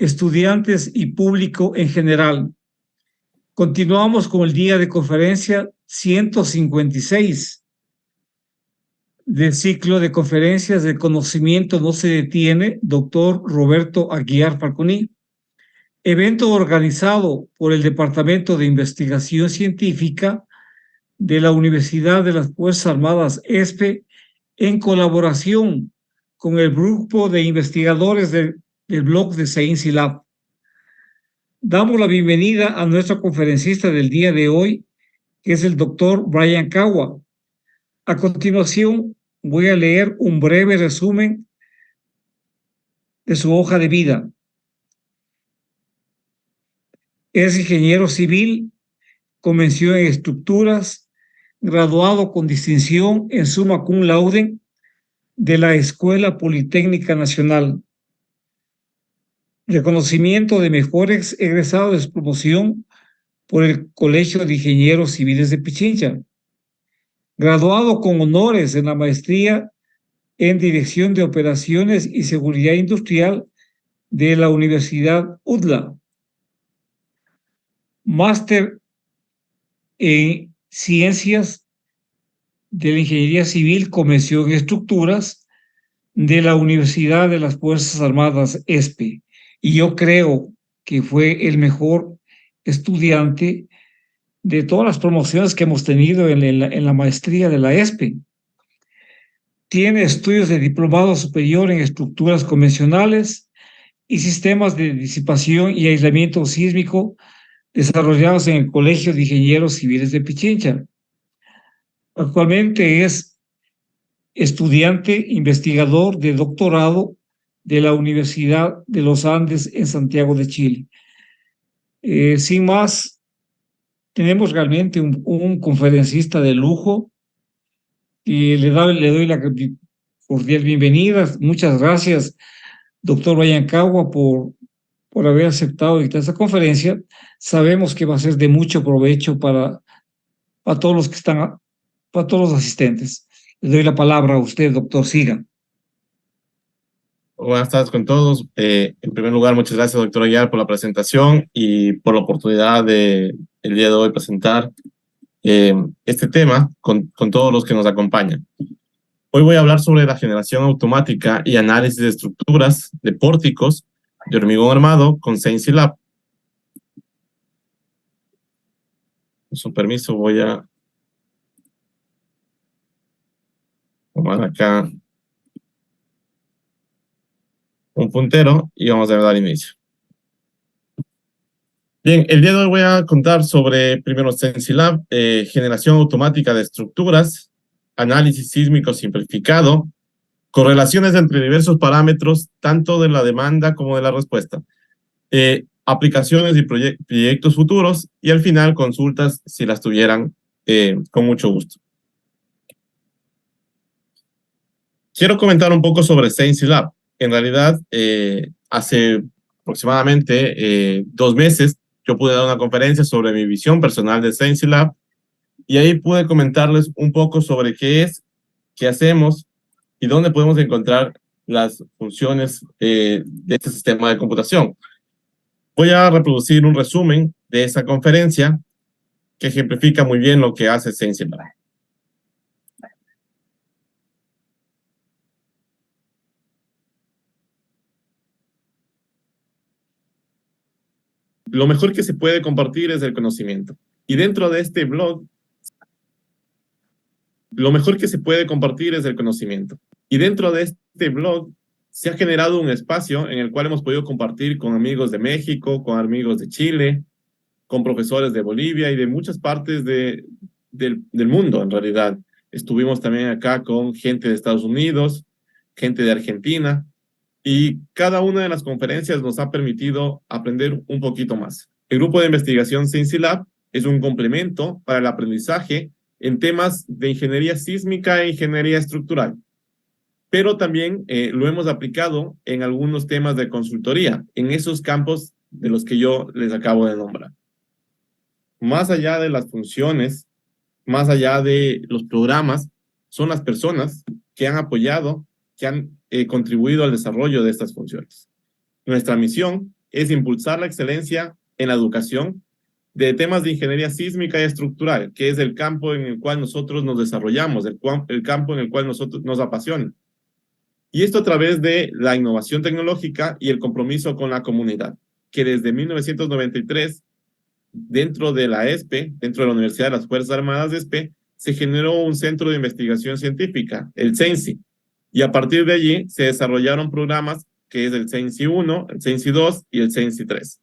estudiantes y público en general. Continuamos con el día de conferencia 156 del ciclo de conferencias de Conocimiento no se detiene, doctor Roberto Aguiar Falconi. Evento organizado por el Departamento de Investigación Científica de la Universidad de las Fuerzas Armadas ESPE en colaboración con el grupo de investigadores del blog de Science Lab. Damos la bienvenida a nuestro conferencista del día de hoy, que es el doctor Brian Kawa. A continuación, voy a leer un breve resumen de su hoja de vida. Es ingeniero civil, convención en estructuras, graduado con distinción en summa cum laude de la Escuela Politécnica Nacional. Reconocimiento de mejores egresados de su promoción por el Colegio de Ingenieros Civiles de Pichincha. Graduado con honores en la maestría en Dirección de Operaciones y Seguridad Industrial de la Universidad UDLA. Máster en Ciencias de la Ingeniería Civil, Convención en Estructuras de la Universidad de las Fuerzas Armadas ESPE. Y yo creo que fue el mejor estudiante de todas las promociones que hemos tenido en la maestría de la ESPE. Tiene estudios de diplomado superior en estructuras convencionales y sistemas de disipación y aislamiento sísmico desarrollados en el Colegio de Ingenieros Civiles de Pichincha. Actualmente es estudiante investigador de doctorado de la Universidad de los Andes en Santiago de Chile. Sin más, tenemos realmente un conferencista de lujo y le doy la cordial bienvenida. Muchas gracias, doctor Brian Kawa, por haber aceptado dictar esta conferencia. Sabemos que va a ser de mucho provecho para todos los que están, para todos los asistentes. Le doy la palabra a usted, doctor. Siga. Buenas tardes con todos. En primer lugar, muchas gracias, doctor Aguiar, por la presentación y por la oportunidad de el día de hoy presentar este tema con todos los que nos acompañan. Hoy voy a hablar sobre la generación automática y análisis de estructuras de pórticos de hormigón armado con Science Lab. Con su permiso voy a tomar acá un puntero y vamos a dar inicio. Bien, el día de hoy voy a contar sobre, primero, Science Lab, generación automática de estructuras, análisis sísmico simplificado, correlaciones entre diversos parámetros, tanto de la demanda como de la respuesta, aplicaciones y proyectos futuros, y al final consultas si las tuvieran, con mucho gusto. Quiero comentar un poco sobre Science Lab. En realidad, hace aproximadamente 2 meses, yo pude dar una conferencia sobre mi visión personal de Science Lab y ahí pude comentarles un poco sobre qué es, qué hacemos y dónde podemos encontrar las funciones de este sistema de computación. Voy a reproducir un resumen de esa conferencia que ejemplifica muy bien lo que hace Science Lab. Lo mejor que se puede compartir es el conocimiento. Y dentro de este blog, lo mejor que se puede compartir es el conocimiento. Y dentro de este blog se ha generado un espacio en el cual hemos podido compartir con amigos de México, con amigos de Chile, con profesores de Bolivia y de muchas partes del mundo, en realidad. Estuvimos también acá con gente de Estados Unidos, gente de Argentina, y cada una de las conferencias nos ha permitido aprender un poquito más. El grupo de investigación Science Lab es un complemento para el aprendizaje en temas de ingeniería sísmica e ingeniería estructural, pero también lo hemos aplicado en algunos temas de consultoría, en esos campos de los que yo les acabo de nombrar. Más allá de las funciones, más allá de los programas, son las personas que han apoyado, que han contribuido al desarrollo de estas funciones. Nuestra misión es impulsar la excelencia en la educación de temas de ingeniería sísmica y estructural, que es el campo en el cual nosotros nos desarrollamos, el campo en el cual nosotros nos apasiona. Y esto a través de la innovación tecnológica y el compromiso con la comunidad, que desde 1993, dentro de la ESPE, dentro de la Universidad de las Fuerzas Armadas de ESPE, se generó un centro de investigación científica, el CENSI, y a partir de allí se desarrollaron programas que es el CENSI 1, el CENSI 2 y el CENSI 3.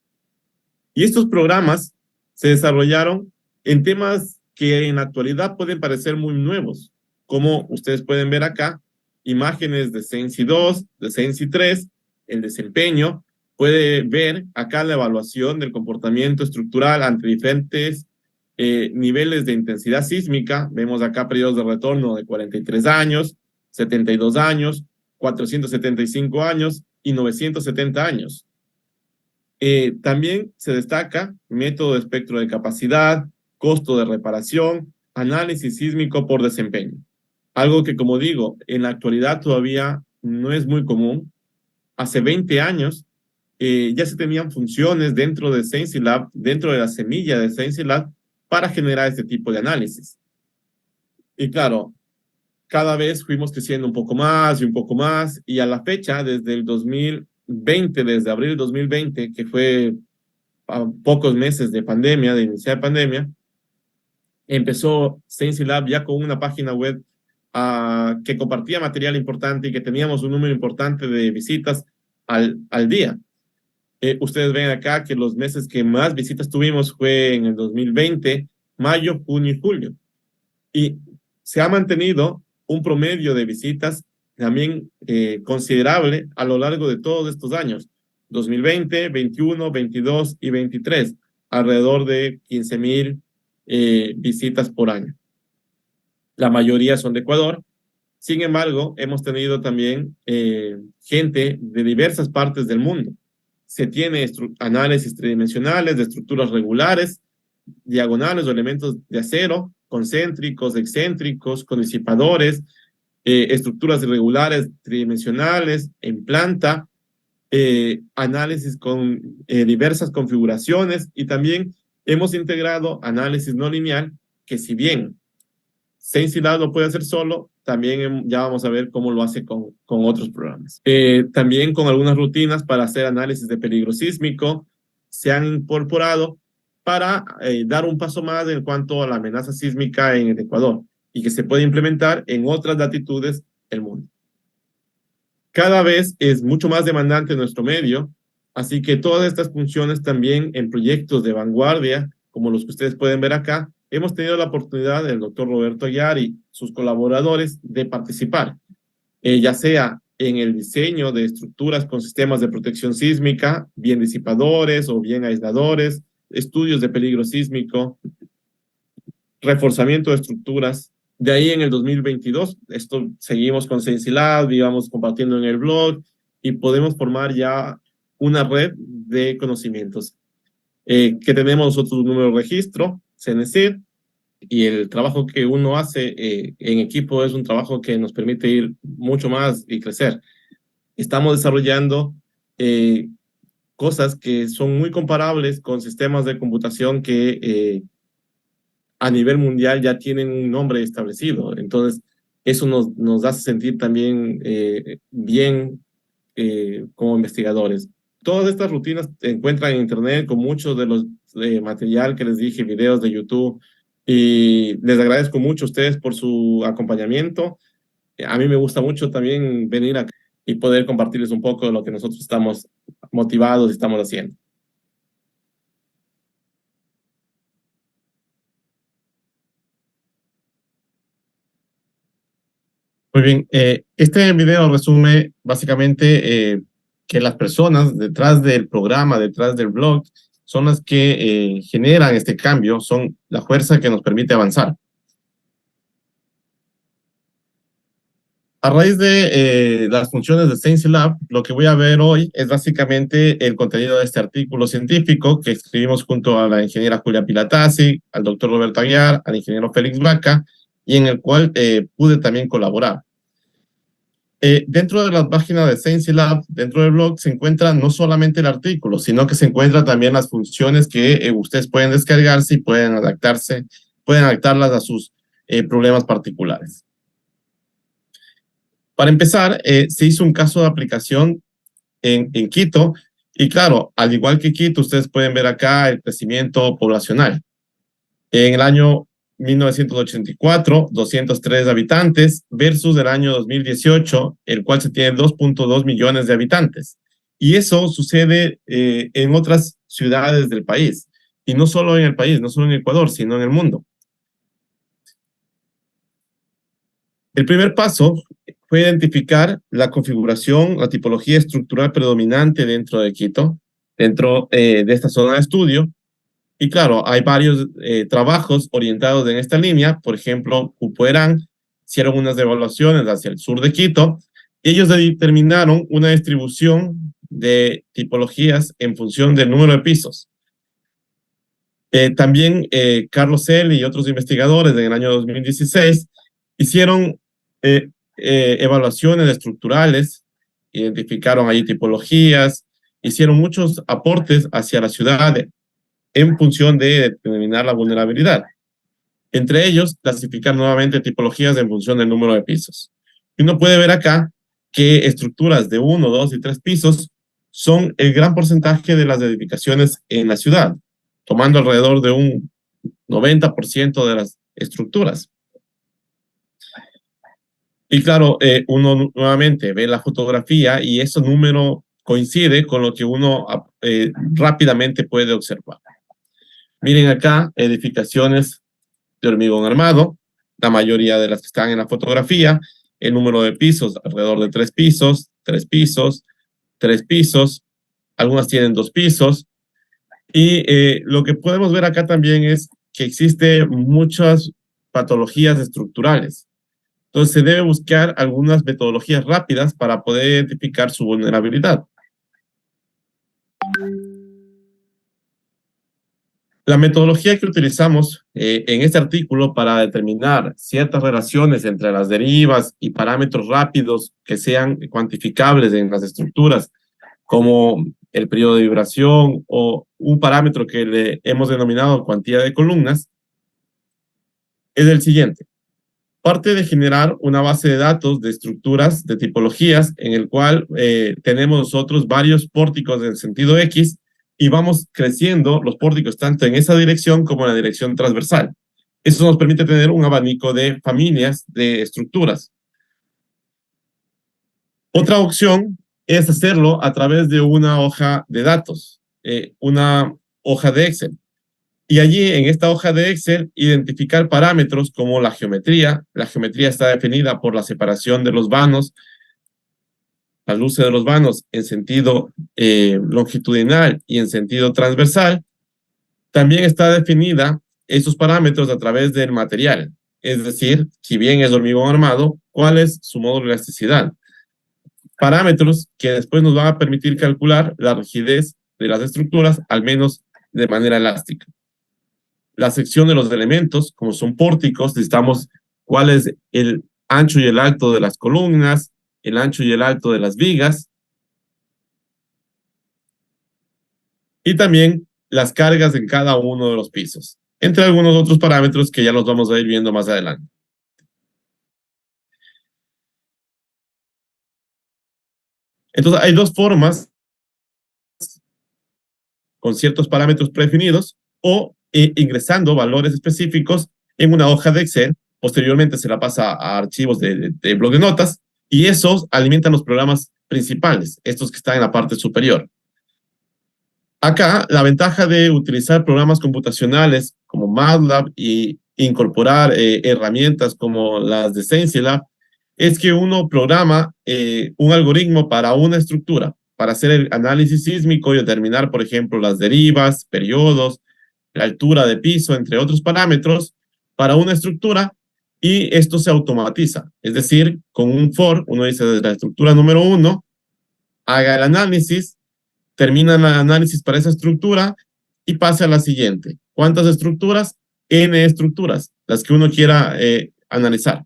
Y estos programas se desarrollaron en temas que en la actualidad pueden parecer muy nuevos, como ustedes pueden ver acá, imágenes de CENSI 2, de CENSI 3, el desempeño. Puede ver acá la evaluación del comportamiento estructural ante diferentes niveles de intensidad sísmica. Vemos acá periodos de retorno de 43 años, 72 años, 475 años y 970 años. También se destaca método de espectro de capacidad, costo de reparación, análisis sísmico por desempeño. Algo que, como digo, en la actualidad todavía no es muy común. Hace 20 años ya se tenían funciones dentro de ScienceLab, dentro de la semilla de ScienceLab, para generar este tipo de análisis. Y claro, cada vez fuimos creciendo un poco más y un poco más, y a la fecha, desde el 2020, desde abril de 2020, que fue a pocos meses de pandemia, de iniciar pandemia, empezó ScienceLab ya con una página web que compartía material importante y que teníamos un número importante de visitas al día. Ustedes ven acá que los meses que más visitas tuvimos fue en el 2020, mayo, junio y julio. Y se ha mantenido un promedio de visitas también considerable a lo largo de todos estos años, 2020, 21, 22 y 23, alrededor de 15,000 visitas por año. La mayoría son de Ecuador. Sin embargo, hemos tenido también gente de diversas partes del mundo. Se tiene análisis tridimensionales de estructuras regulares, diagonales o elementos de acero, concéntricos, excéntricos, con disipadores, estructuras irregulares tridimensionales en planta, análisis con diversas configuraciones, y también hemos integrado análisis no lineal, que si bien ScienceLab lo puede hacer solo, también ya vamos a ver cómo lo hace con otros programas. También con algunas rutinas para hacer análisis de peligro sísmico se han incorporado para dar un paso más en cuanto a la amenaza sísmica en el Ecuador y que se puede implementar en otras latitudes del mundo. Cada vez es mucho más demandante nuestro medio, así que todas estas funciones también en proyectos de vanguardia, como los que ustedes pueden ver acá, hemos tenido la oportunidad del doctor Roberto Aguiar y sus colaboradores de participar, ya sea en el diseño de estructuras con sistemas de protección sísmica, bien disipadores o bien aisladores, estudios de peligro sísmico, reforzamiento de estructuras. De ahí en el 2022, seguimos con ScienceLab, íbamos compartiendo en el blog y podemos formar ya una red de conocimientos. Que tenemos nosotros un número de registro, CENESID, y el trabajo que uno hace en equipo es un trabajo que nos permite ir mucho más y crecer. Estamos desarrollando cosas que son muy comparables con sistemas de computación que a nivel mundial ya tienen un nombre establecido. Entonces, eso nos hace sentir también bien como investigadores. Todas estas rutinas se encuentran en internet con muchos de los material que les dije, videos de YouTube, y les agradezco mucho a ustedes por su acompañamiento. A mí me gusta mucho también venir acá y poder compartirles un poco de lo que nosotros estamos motivados y estamos haciendo. Muy bien, este video resume básicamente que las personas detrás del programa, detrás del blog, son las que generan este cambio, son la fuerza que nos permite avanzar. A raíz de las funciones de ScienceLab, lo que voy a ver hoy es básicamente el contenido de este artículo científico que escribimos junto a la ingeniera Julia Pilatasi, al doctor Roberto Aguiar, al ingeniero Félix Vaca, y en el cual pude también colaborar. Dentro de la página de ScienceLab, dentro del blog, se encuentra no solamente el artículo, sino que se encuentran también las funciones que ustedes pueden descargarse y pueden adaptarlas a sus problemas particulares. Para empezar, se hizo un caso de aplicación en Quito, y claro, al igual que Quito, ustedes pueden ver acá el crecimiento poblacional. En el año 1984, 203 habitantes, versus el año 2018, el cual se tiene 2.2 millones de habitantes. Y eso sucede en otras ciudades del país. Y no solo en el país, no solo en Ecuador, sino en el mundo. El primer paso fue identificar la configuración, la tipología estructural predominante dentro de Quito, dentro de esta zona de estudio. Y claro, hay varios trabajos orientados en esta línea. Por ejemplo, Upuerán hicieron unas evaluaciones hacia el sur de Quito. Y ellos determinaron una distribución de tipologías en función del número de pisos. También Carlos L. y otros investigadores en el año 2016 hicieron evaluaciones estructurales, identificaron ahí tipologías, hicieron muchos aportes hacia la ciudad en función de determinar la vulnerabilidad. Entre ellos, clasificar nuevamente tipologías en función del número de pisos. Y uno puede ver acá que estructuras de 1, 2 y 3 pisos son el gran porcentaje de las edificaciones en la ciudad, tomando alrededor de un 90% de las estructuras. Y claro, uno nuevamente ve la fotografía y ese número coincide con lo que uno rápidamente puede observar. Miren acá, edificaciones de hormigón armado, la mayoría de las que están en la fotografía, el número de pisos, alrededor de 3 pisos, 3 pisos, 3 pisos, algunas tienen 2 pisos, y lo que podemos ver acá también es que existen muchas patologías estructurales. Entonces se debe buscar algunas metodologías rápidas para poder identificar su vulnerabilidad. La metodología que utilizamos en este artículo para determinar ciertas relaciones entre las derivas y parámetros rápidos que sean cuantificables en las estructuras, como el periodo de vibración o un parámetro que le hemos denominado cuantía de columnas, es el siguiente. Parte de generar una base de datos de estructuras, de tipologías, en el cual tenemos nosotros varios pórticos en sentido X y vamos creciendo los pórticos tanto en esa dirección como en la dirección transversal. Eso nos permite tener un abanico de familias de estructuras. Otra opción es hacerlo a través de una hoja de datos, una hoja de Excel. Y allí, en esta hoja de Excel, identificar parámetros como la geometría. La geometría está definida por la separación de los vanos, las luces de los vanos en sentido longitudinal y en sentido transversal. También está definida esos parámetros a través del material. Es decir, si bien es hormigón armado, ¿cuál es su módulo de elasticidad? Parámetros que después nos van a permitir calcular la rigidez de las estructuras, al menos de manera elástica. La sección de los elementos, como son pórticos, necesitamos cuál es el ancho y el alto de las columnas, el ancho y el alto de las vigas, y también las cargas en cada uno de los pisos, entre algunos otros parámetros que ya los vamos a ir viendo más adelante. Entonces, hay dos formas con ciertos parámetros predefinidos o ingresando valores específicos en una hoja de Excel. Posteriormente se la pasa a archivos de blog de notas y esos alimentan los programas principales, estos que están en la parte superior. Acá, la ventaja de utilizar programas computacionales como MATLAB y incorporar herramientas como las de ScienceLab es que uno programa un algoritmo para una estructura, para hacer el análisis sísmico y determinar, por ejemplo, las derivas, periodos, la altura de piso, entre otros parámetros, para una estructura, y esto se automatiza. Es decir, con un for, uno dice desde la estructura número 1, haga el análisis, termina el análisis para esa estructura y pase a la siguiente. ¿Cuántas estructuras? N estructuras, las que uno quiera analizar.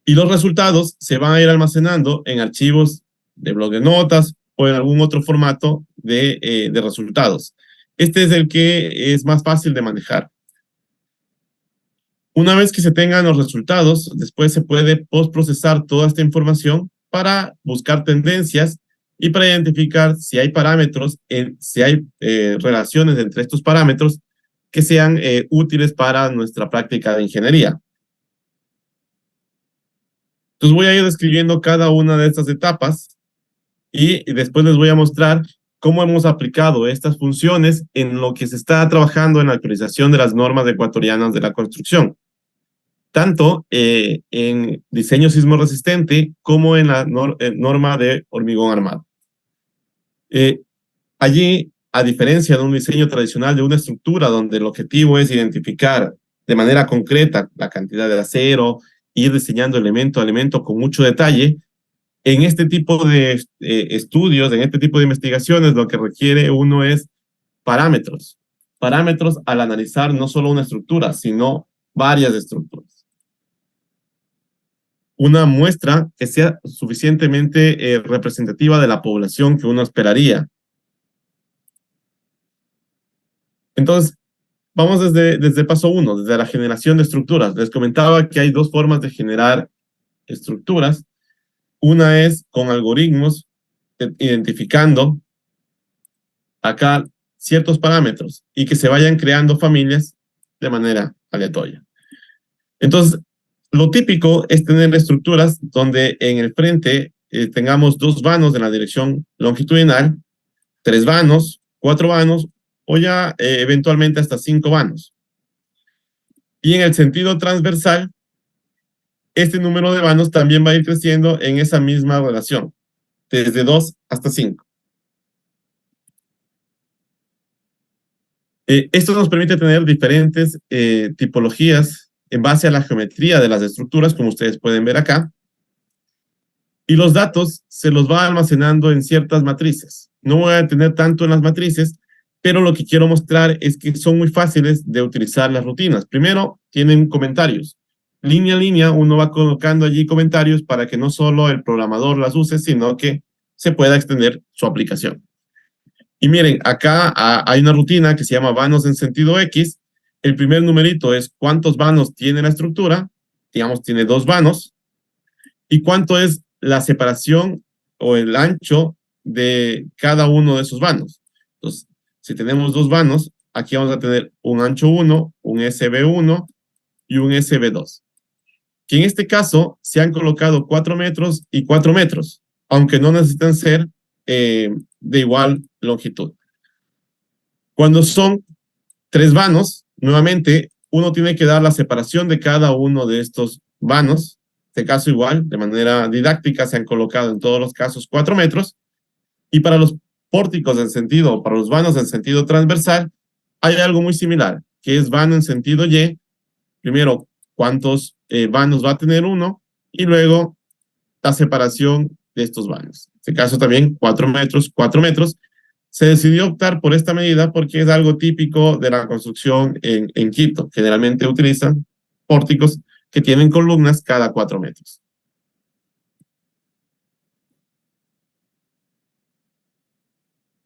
Y los resultados se van a ir almacenando en archivos de blog de notas o en algún otro formato de resultados. Este es el que es más fácil de manejar. Una vez que se tengan los resultados, después se puede postprocesar toda esta información para buscar tendencias y para identificar si hay parámetros, si hay relaciones entre estos parámetros que sean útiles para nuestra práctica de ingeniería. Entonces voy a ir describiendo cada una de estas etapas y después les voy a mostrar cómo hemos aplicado estas funciones en lo que se está trabajando en la actualización de las normas ecuatorianas de la construcción, tanto en diseño sismo resistente como en la norma de hormigón armado. Allí, a diferencia de un diseño tradicional de una estructura donde el objetivo es identificar de manera concreta la cantidad de acero, ir diseñando elemento a elemento con mucho detalle, en este tipo de estudios, en este tipo de investigaciones, lo que requiere uno es parámetros. Parámetros al analizar no solo una estructura, sino varias estructuras. Una muestra que sea suficientemente representativa de la población que uno esperaría. Entonces, vamos desde paso 1, desde la generación de estructuras. Les comentaba que hay dos formas de generar estructuras. Una es con algoritmos, identificando acá ciertos parámetros y que se vayan creando familias de manera aleatoria. Entonces, lo típico es tener estructuras donde en el frente tengamos 2 vanos en la dirección longitudinal, 3 vanos, 4 vanos o ya eventualmente hasta 5 vanos. Y en el sentido transversal, este número de vanos también va a ir creciendo en esa misma relación, desde 2 hasta 5. Esto nos permite tener diferentes tipologías en base a la geometría de las estructuras, como ustedes pueden ver acá. Y los datos se los va almacenando en ciertas matrices. No voy a tener tanto en las matrices, pero lo que quiero mostrar es que son muy fáciles de utilizar las rutinas. Primero, tienen comentarios. Línea a línea, uno va colocando allí comentarios para que no solo el programador las use, sino que se pueda extender su aplicación. Y miren, acá hay una rutina que se llama vanos en sentido X. El primer numerito es cuántos vanos tiene la estructura. Digamos, tiene 2 vanos. Y cuánto es la separación o el ancho de cada uno de esos vanos. Entonces, si tenemos 2 vanos, aquí vamos a tener un ancho 1, un SB1 y un SB2. Que en este caso se han colocado 4 metros y 4 metros, aunque no necesitan ser de igual longitud. Cuando son 3 vanos, nuevamente, uno tiene que dar la separación de cada uno de estos vanos. En este caso igual, de manera didáctica, se han colocado en todos los casos 4 metros. Y para los pórticos en sentido, para los vanos en sentido transversal, hay algo muy similar, que es vano en sentido Y. Primero, cuántos vanos va a tener uno, y luego la separación de estos vanos. En este caso también 4 metros, 4 metros. Se decidió optar por esta medida porque es algo típico de la construcción en Quito. Generalmente utilizan pórticos que tienen columnas cada 4 metros.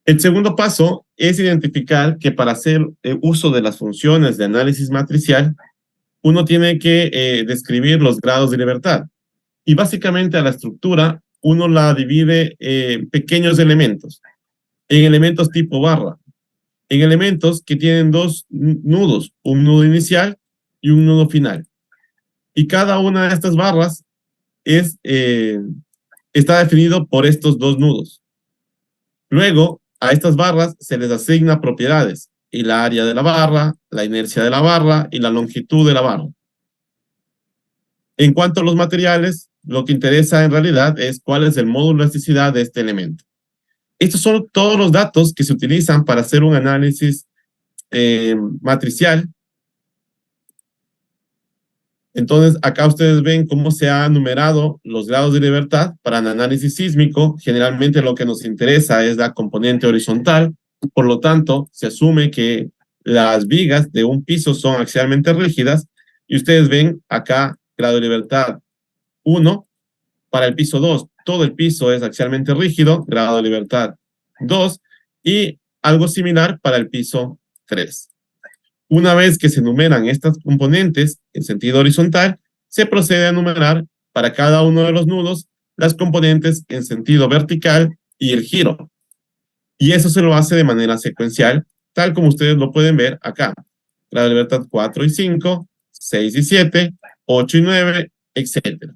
El segundo paso es identificar que para hacer uso de las funciones de análisis matricial, uno tiene que describir los grados de libertad. Y básicamente a la estructura uno la divide en pequeños elementos, en elementos tipo barra, en elementos que tienen 2 nudos, un nudo inicial y un nudo final. Y cada una de estas barras está definido por estos 2 nudos. Luego, a estas barras se les asigna propiedades, y la área de la barra, la inercia de la barra y la longitud de la barra. En cuanto a los materiales, lo que interesa en realidad es cuál es el módulo de elasticidad de este elemento. Estos son todos los datos que se utilizan para hacer un análisis matricial. Entonces, acá ustedes ven cómo se han numerado los grados de libertad para el análisis sísmico. Generalmente lo que nos interesa es la componente horizontal. Por lo tanto, se asume que las vigas de un piso son axialmente rígidas y ustedes ven acá grado de libertad 1. Para el piso 2, todo el piso es axialmente rígido, grado de libertad 2, y algo similar para el piso 3. Una vez que se enumeran estas componentes en sentido horizontal, se procede a enumerar para cada uno de los nudos las componentes en sentido vertical y el giro. Y eso se lo hace de manera secuencial, tal como ustedes lo pueden ver acá. Grado de libertad 4 y 5, 6 y 7, 8 y 9, etc.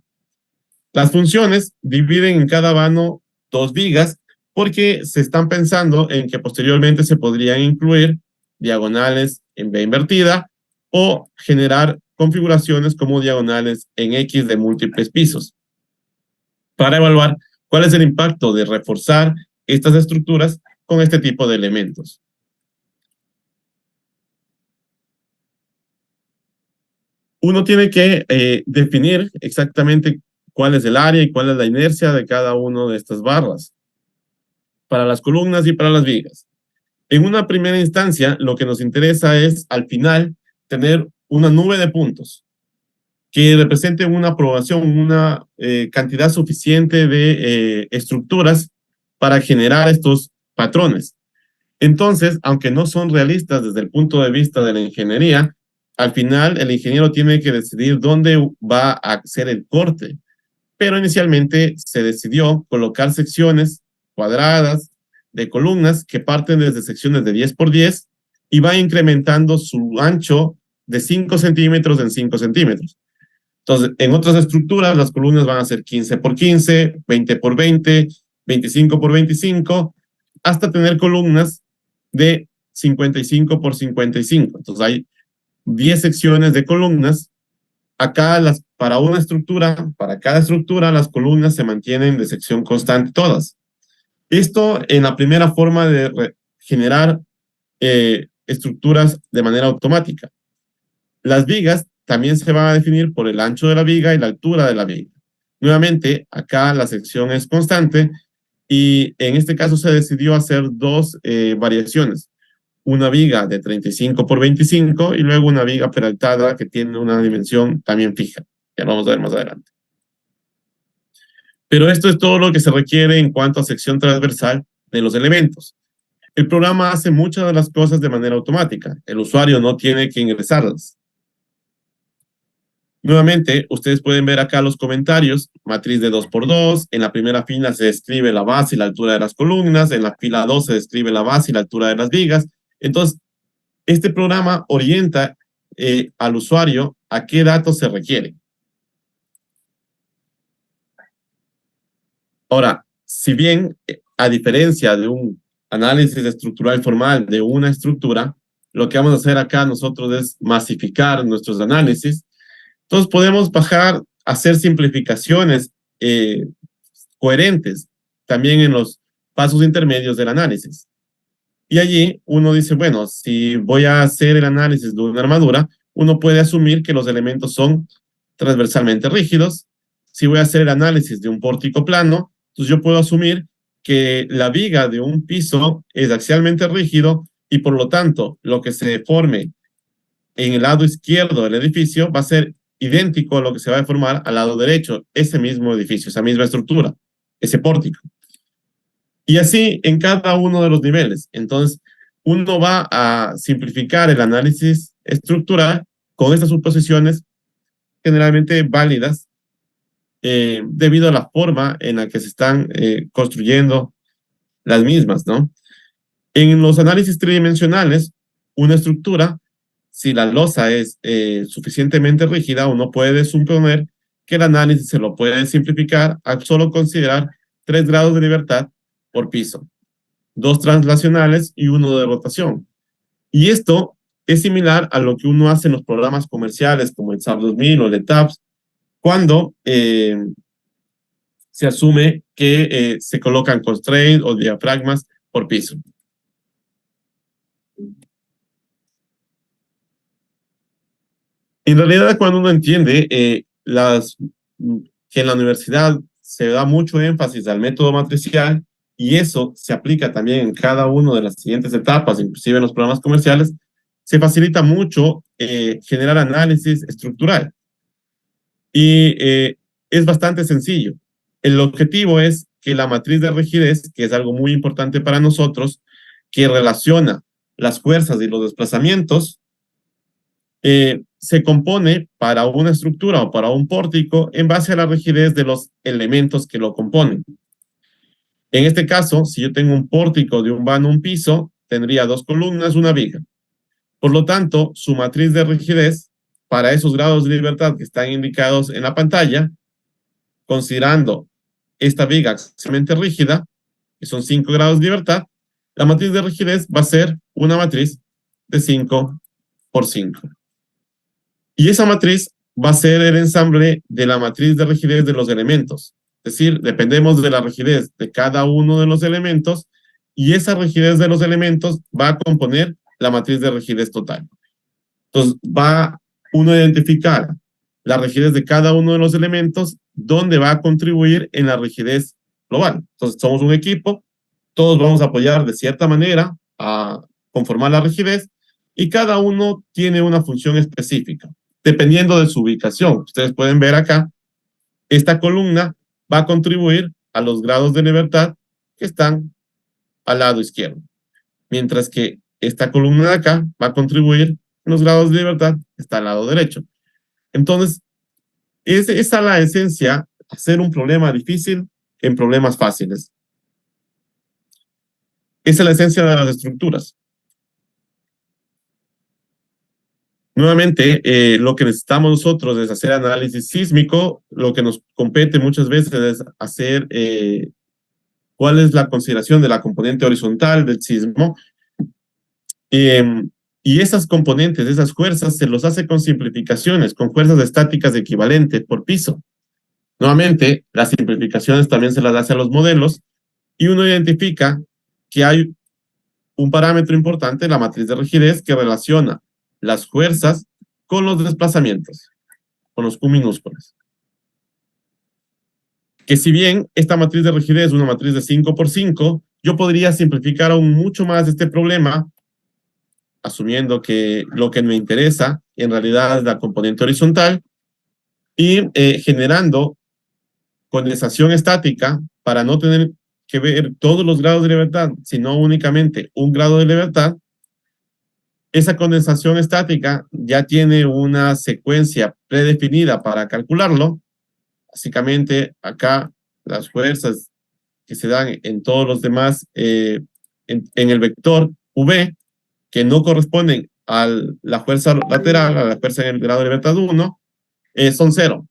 Las funciones dividen en cada vano 2 vigas porque se están pensando en que posteriormente se podrían incluir diagonales en B invertida o generar configuraciones como diagonales en X de múltiples pisos para evaluar cuál es el impacto de reforzar estas estructuras con este tipo de elementos. Uno tiene que definir exactamente cuál es el área y cuál es la inercia de cada una de estas barras para las columnas y para las vigas. En una primera instancia, lo que nos interesa es, al final, tener una nube de puntos que representen una aprobación, una cantidad suficiente de estructuras para generar estos patrones. Entonces, aunque no son realistas desde el punto de vista de la ingeniería, al final el ingeniero tiene que decidir dónde va a hacer el corte. Pero inicialmente se decidió colocar secciones cuadradas de columnas que parten desde secciones de 10 por 10 y va incrementando su ancho de 5 centímetros en 5 centímetros. Entonces, en otras estructuras, las columnas van a ser 15 por 15, 20 por 20, 25 por 25, hasta tener columnas de 55 por 55. Entonces, hay 10 secciones de columnas. Acá, para una estructura, para cada estructura, las columnas se mantienen de sección constante todas. Esto en la primera forma de generar estructuras de manera automática. Las vigas también se van a definir por el ancho de la viga y la altura de la viga. Nuevamente, acá la sección es constante y en este caso se decidió hacer dos variaciones. Una viga de 35 por 25 y luego una viga peraltada que tiene una dimensión también fija. Ya lo vamos a ver más adelante. Pero esto es todo lo que se requiere en cuanto a sección transversal de los elementos. El programa hace muchas de las cosas de manera automática. El usuario no tiene que ingresarlas. Nuevamente, ustedes pueden ver acá los comentarios, matriz de 2 por 2, en la primera fila se describe la base y la altura de las columnas, en la fila 2 se describe la base y la altura de las vigas. Entonces, este programa orienta al usuario a qué datos se requieren. Ahora, si bien, a diferencia de un análisis estructural formal de una estructura, lo que vamos a hacer acá nosotros es masificar nuestros análisis. Entonces podemos bajar, hacer simplificaciones coherentes también en los pasos intermedios del análisis. Y allí uno dice, bueno, si voy a hacer el análisis de una armadura, uno puede asumir que los elementos son transversalmente rígidos. Si voy a hacer el análisis de un pórtico plano, entonces yo puedo asumir que la viga de un piso es axialmente rígido y por lo tanto lo que se forme en el lado izquierdo del edificio va a ser idéntico a lo que se va a formar al lado derecho, ese mismo edificio, esa misma estructura, ese pórtico. Y así en cada uno de los niveles. Entonces, uno va a simplificar el análisis estructural con estas suposiciones generalmente válidas debido a la forma en la que se están construyendo las mismas, ¿no? En los análisis tridimensionales, una estructura, si la losa es suficientemente rígida, uno puede suponer que el análisis se lo puede simplificar al solo considerar 3 grados de libertad por piso, 2 translacionales y 1 de rotación. Y esto es similar a lo que uno hace en los programas comerciales como el SAP 2000 o el ETAPS, cuando se asume que se colocan constraints o diafragmas por piso. En realidad, cuando uno entiende que en la universidad se da mucho énfasis al método matricial y eso se aplica también en cada una de las siguientes etapas, inclusive en los programas comerciales, se facilita mucho generar análisis estructural. Y es bastante sencillo. El objetivo es que la matriz de rigidez, que es algo muy importante para nosotros, que relaciona las fuerzas y los desplazamientos, se compone para una estructura o para un pórtico en base a la rigidez de los elementos que lo componen. En este caso, si yo tengo un pórtico de un vano, un piso, tendría dos columnas, una viga. Por lo tanto, su matriz de rigidez para esos grados de libertad que están indicados en la pantalla, considerando esta viga axialmente rígida, que son 5 grados de libertad, la matriz de rigidez va a ser una matriz de 5 por 5. Y esa matriz va a ser el ensamble de la matriz de rigidez de los elementos. Es decir, dependemos de la rigidez de cada uno de los elementos y esa rigidez de los elementos va a componer la matriz de rigidez total. Entonces, va uno a identificar la rigidez de cada uno de los elementos, donde va a contribuir en la rigidez global. Entonces, somos un equipo, todos vamos a apoyar de cierta manera a conformar la rigidez y cada uno tiene una función específica, dependiendo de su ubicación. Ustedes pueden ver acá, esta columna va a contribuir a los grados de libertad que están al lado izquierdo, mientras que esta columna de acá va a contribuir a los grados de libertad que está al lado derecho. Entonces, esa es la esencia, hacer un problema difícil en problemas fáciles. Esa es la esencia de las estructuras. Nuevamente, lo que necesitamos nosotros es hacer análisis sísmico. Lo que nos compete muchas veces es hacer cuál es la consideración de la componente horizontal del sismo. Y esas componentes, esas fuerzas, se los hace con simplificaciones, con fuerzas estáticas equivalentes por piso. Nuevamente, las simplificaciones también se las hace a los modelos y uno identifica que hay un parámetro importante, la matriz de rigidez, que relaciona las fuerzas con los desplazamientos, con los Q minúsculos. Que si bien esta matriz de rigidez es una matriz de 5 por 5, yo podría simplificar aún mucho más este problema, asumiendo que lo que me interesa en realidad es la componente horizontal y generando condensación estática para no tener que ver todos los grados de libertad, sino únicamente un grado de libertad. Esa condensación estática ya tiene una secuencia predefinida para calcularlo. Básicamente, acá las fuerzas que se dan en todos los demás, en el vector V, que no corresponden a la fuerza lateral, a la fuerza en el grado de libertad 1, son 0.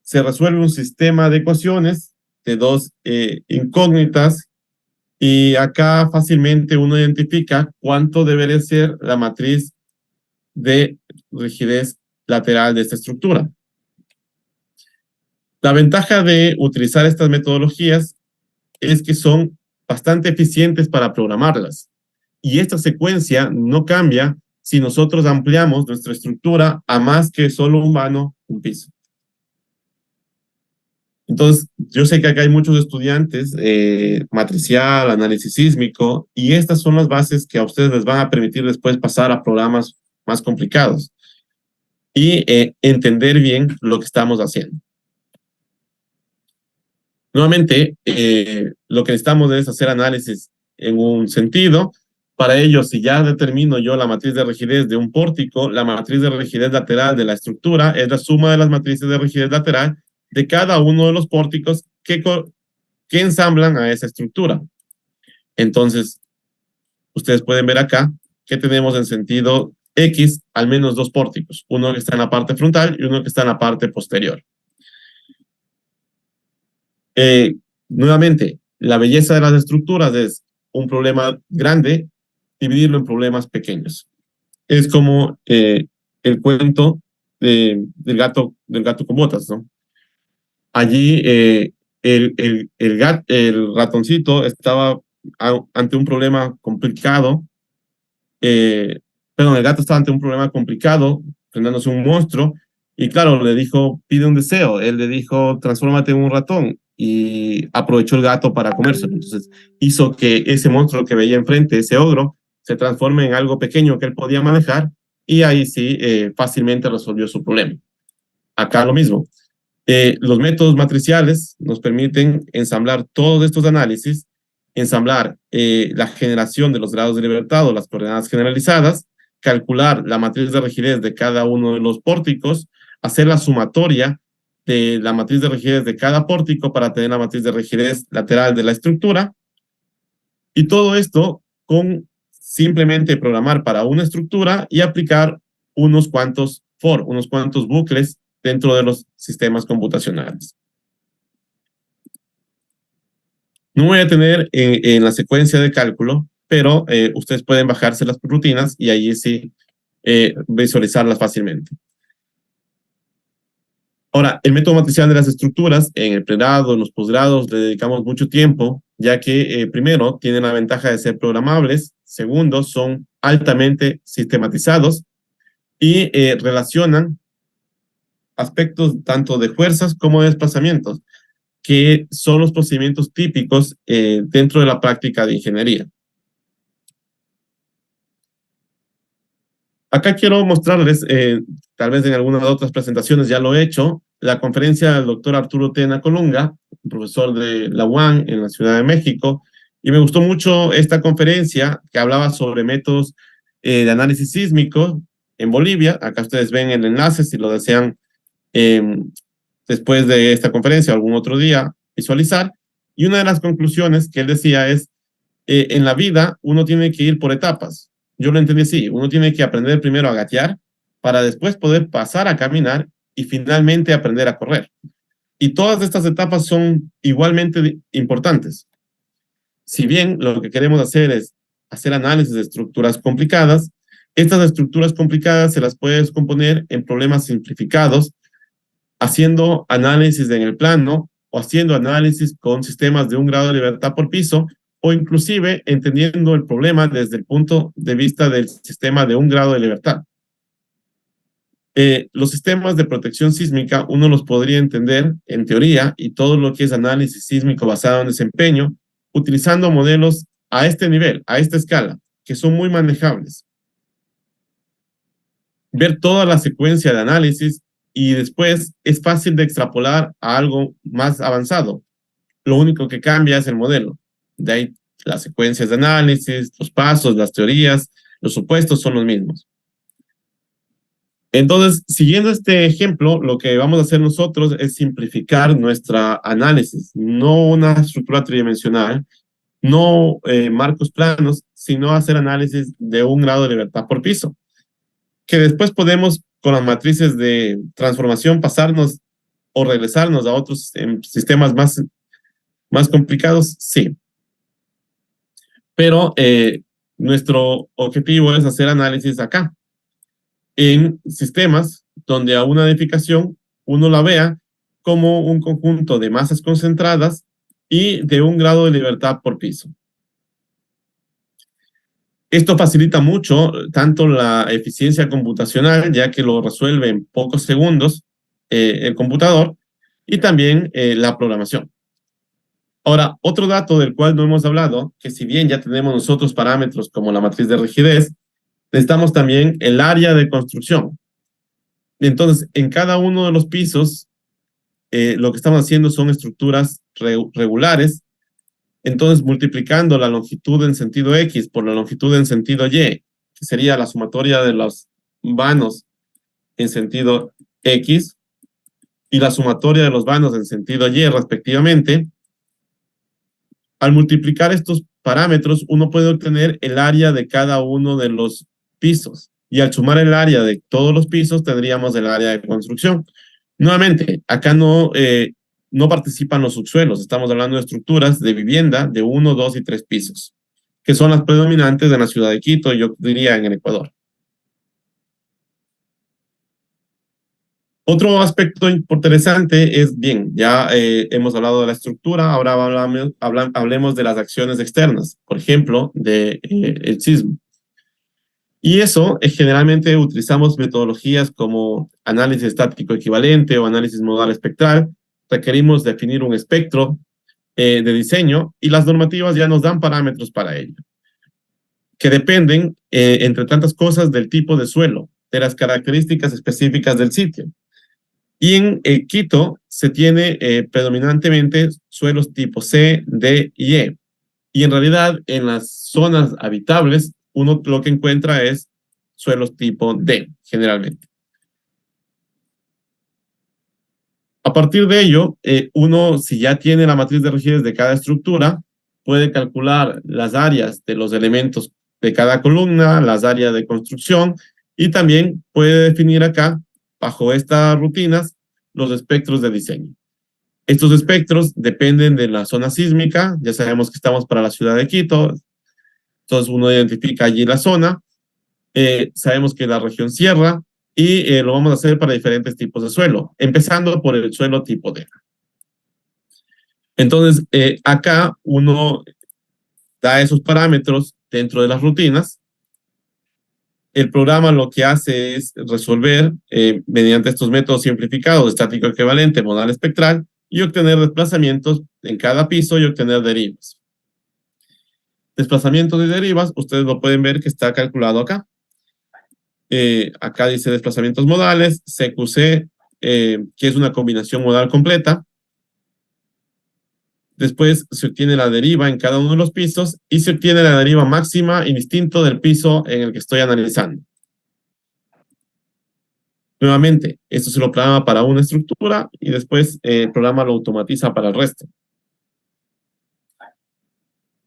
Se resuelve un sistema de ecuaciones de dos incógnitas y acá fácilmente uno identifica cuánto debería ser la matriz de rigidez lateral de esta estructura. La ventaja de utilizar estas metodologías es que son bastante eficientes para programarlas. Y esta secuencia no cambia si nosotros ampliamos nuestra estructura a más que solo un vano, un piso. Entonces, yo sé que acá hay muchos estudiantes, matricial, análisis sísmico, y estas son las bases que a ustedes les van a permitir después pasar a programas más complicados y entender bien lo que estamos haciendo. Nuevamente, lo que necesitamos es hacer análisis en un sentido. Para ello, si ya determino yo la matriz de rigidez de un pórtico, la matriz de rigidez lateral de la estructura es la suma de las matrices de rigidez lateral de cada uno de los pórticos que ensamblan a esa estructura. Entonces, ustedes pueden ver acá que tenemos en sentido X al menos dos pórticos, uno que está en la parte frontal y uno que está en la parte posterior. Nuevamente, la belleza de las estructuras es un problema grande, dividirlo en problemas pequeños. Es como el cuento del gato con botas, ¿no? Allí el ratoncito estaba ante un problema complicado. El gato estaba ante un problema complicado, enfrentándose a un monstruo, y claro, le dijo, pide un deseo. Él le dijo, transfórmate en un ratón, y aprovechó el gato para comérselo. Entonces hizo que ese monstruo que veía enfrente, ese ogro, se transforme en algo pequeño que él podía manejar, y ahí sí fácilmente resolvió su problema. Acá lo mismo. Los métodos matriciales nos permiten ensamblar todos estos análisis, ensamblar la generación de los grados de libertad o las coordenadas generalizadas, calcular la matriz de rigidez de cada uno de los pórticos, hacer la sumatoria de la matriz de rigidez de cada pórtico para tener la matriz de rigidez lateral de la estructura, y todo esto con simplemente programar para una estructura y aplicar unos cuantos unos cuantos bucles dentro de los sistemas computacionales. No voy a tener en la secuencia de cálculo, pero ustedes pueden bajarse las rutinas y allí sí visualizarlas fácilmente. Ahora, el método matricial de las estructuras, en el pregrado, en los posgrados, le dedicamos mucho tiempo, ya que primero, tienen la ventaja de ser programables, segundo, son altamente sistematizados y relacionan aspectos tanto de fuerzas como de desplazamientos, que son los procedimientos típicos dentro de la práctica de ingeniería. Acá quiero mostrarles, tal vez en algunas de otras presentaciones ya lo he hecho, la conferencia del doctor Arturo Tena Colunga, profesor de la UAM en la Ciudad de México, y me gustó mucho esta conferencia que hablaba sobre métodos de análisis sísmico en Bolivia. Acá ustedes ven el enlace si lo desean después de esta conferencia o algún otro día visualizar. Y una de las conclusiones que él decía es, en la vida uno tiene que ir por etapas. Yo lo entendí así, uno tiene que aprender primero a gatear para después poder pasar a caminar y finalmente aprender a correr. Y todas estas etapas son igualmente importantes. Si bien lo que queremos hacer es hacer análisis de estructuras complicadas, estas estructuras complicadas se las puedes componer en problemas simplificados, haciendo análisis en el plano o haciendo análisis con sistemas de un grado de libertad por piso, o inclusive entendiendo el problema desde el punto de vista del sistema de un grado de libertad. Los sistemas de protección sísmica uno los podría entender en teoría y todo lo que es análisis sísmico basado en desempeño, utilizando modelos a este nivel, a esta escala, que son muy manejables. Ver toda la secuencia de análisis y después es fácil de extrapolar a algo más avanzado. Lo único que cambia es el modelo. De ahí las secuencias de análisis, los pasos, las teorías, los supuestos son los mismos. Entonces, siguiendo este ejemplo, lo que vamos a hacer nosotros es simplificar nuestra análisis, no una estructura tridimensional, no marcos planos, sino hacer análisis de un grado de libertad por piso, que después podemos, con las matrices de transformación, pasarnos o regresarnos a otros sistemas más complicados, sí. Pero nuestro objetivo es hacer análisis acá, en sistemas donde a una edificación uno la vea como un conjunto de masas concentradas y de un grado de libertad por piso. Esto facilita mucho tanto la eficiencia computacional, ya que lo resuelve en pocos segundos el computador, y también la programación. Ahora, otro dato del cual no hemos hablado, que si bien ya tenemos nosotros parámetros como la matriz de rigidez, necesitamos también el área de construcción. Entonces, en cada uno de los pisos, lo que estamos haciendo son estructuras regulares. Entonces, multiplicando la longitud en sentido X por la longitud en sentido Y, que sería la sumatoria de los vanos en sentido X y la sumatoria de los vanos en sentido Y, respectivamente, al multiplicar estos parámetros, uno puede obtener el área de cada uno de los pisos. Y al sumar el área de todos los pisos, tendríamos el área de construcción. Nuevamente, acá no participan los subsuelos. Estamos hablando de estructuras de vivienda de 1, 2 y 3 pisos, que son las predominantes en la ciudad de Quito, yo diría en el Ecuador. Otro aspecto interesante es, bien, ya hemos hablado de la estructura, ahora hablemos de las acciones externas, por ejemplo, el sismo. Y eso, generalmente utilizamos metodologías como análisis estático equivalente o análisis modal espectral. Requerimos definir un espectro de diseño y las normativas ya nos dan parámetros para ello, que dependen, entre tantas cosas, del tipo de suelo, de las características específicas del sitio. Y en Quito se tiene predominantemente suelos tipo C, D y E. Y en realidad, en las zonas habitables, uno lo que encuentra es suelos tipo D, generalmente. A partir de ello, uno, si ya tiene la matriz de rigidez de cada estructura, puede calcular las áreas de los elementos de cada columna, las áreas de construcción, y también puede definir acá, bajo estas rutinas, los espectros de diseño. Estos espectros dependen de la zona sísmica. Ya sabemos que estamos para la ciudad de Quito, entonces uno identifica allí la zona. Sabemos que la región sierra, y lo vamos a hacer para diferentes tipos de suelo, empezando por el suelo tipo D. Entonces, acá uno da esos parámetros dentro de las rutinas. El programa lo que hace es resolver mediante estos métodos simplificados, estático equivalente, modal espectral, y obtener desplazamientos en cada piso y obtener derivas. Desplazamientos de derivas, ustedes lo pueden ver que está calculado acá. Acá dice desplazamientos modales, CQC, que es una combinación modal completa. Después se obtiene la deriva en cada uno de los pisos y se obtiene la deriva máxima indistinto del piso en el que estoy analizando. Nuevamente, esto se lo programa para una estructura y después el programa lo automatiza para el resto.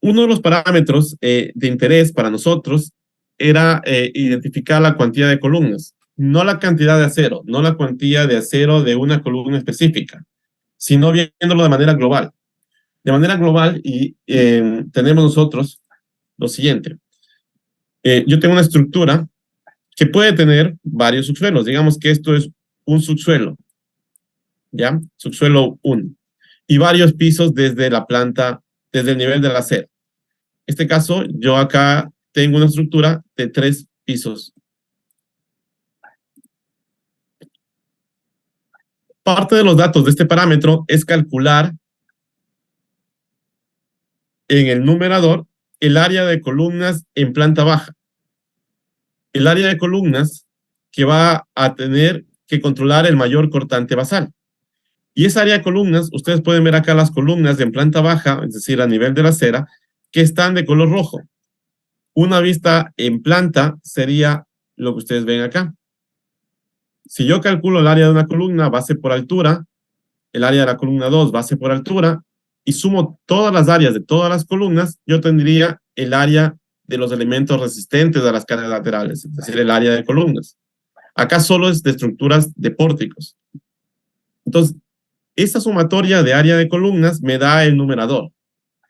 Uno de los parámetros de interés para nosotros era identificar la cantidad de columnas, no la cantidad de acero, no la cuantía de acero de una columna específica, sino viéndolo de manera global. De manera global, y tenemos nosotros lo siguiente. Yo tengo una estructura que puede tener varios subsuelos. Digamos que esto es un subsuelo, ¿ya? Subsuelo 1. Y varios pisos desde la planta, desde el nivel de la acera. En este caso, yo acá tengo una estructura de 3 pisos. Parte de los datos de este parámetro es calcular en el numerador el área de columnas en planta baja. El área de columnas que va a tener que controlar el mayor cortante basal. Y esa área de columnas, ustedes pueden ver acá las columnas en planta baja, es decir, a nivel de la acera, que están de color rojo. Una vista en planta sería lo que ustedes ven acá. Si yo calculo el área de una columna base por altura, el área de la columna 2 base por altura, y sumo todas las áreas de todas las columnas, yo tendría el área de los elementos resistentes a las cargas laterales, es decir, el área de columnas. Acá solo es de estructuras de pórticos. Entonces, esta sumatoria de área de columnas me da el numerador.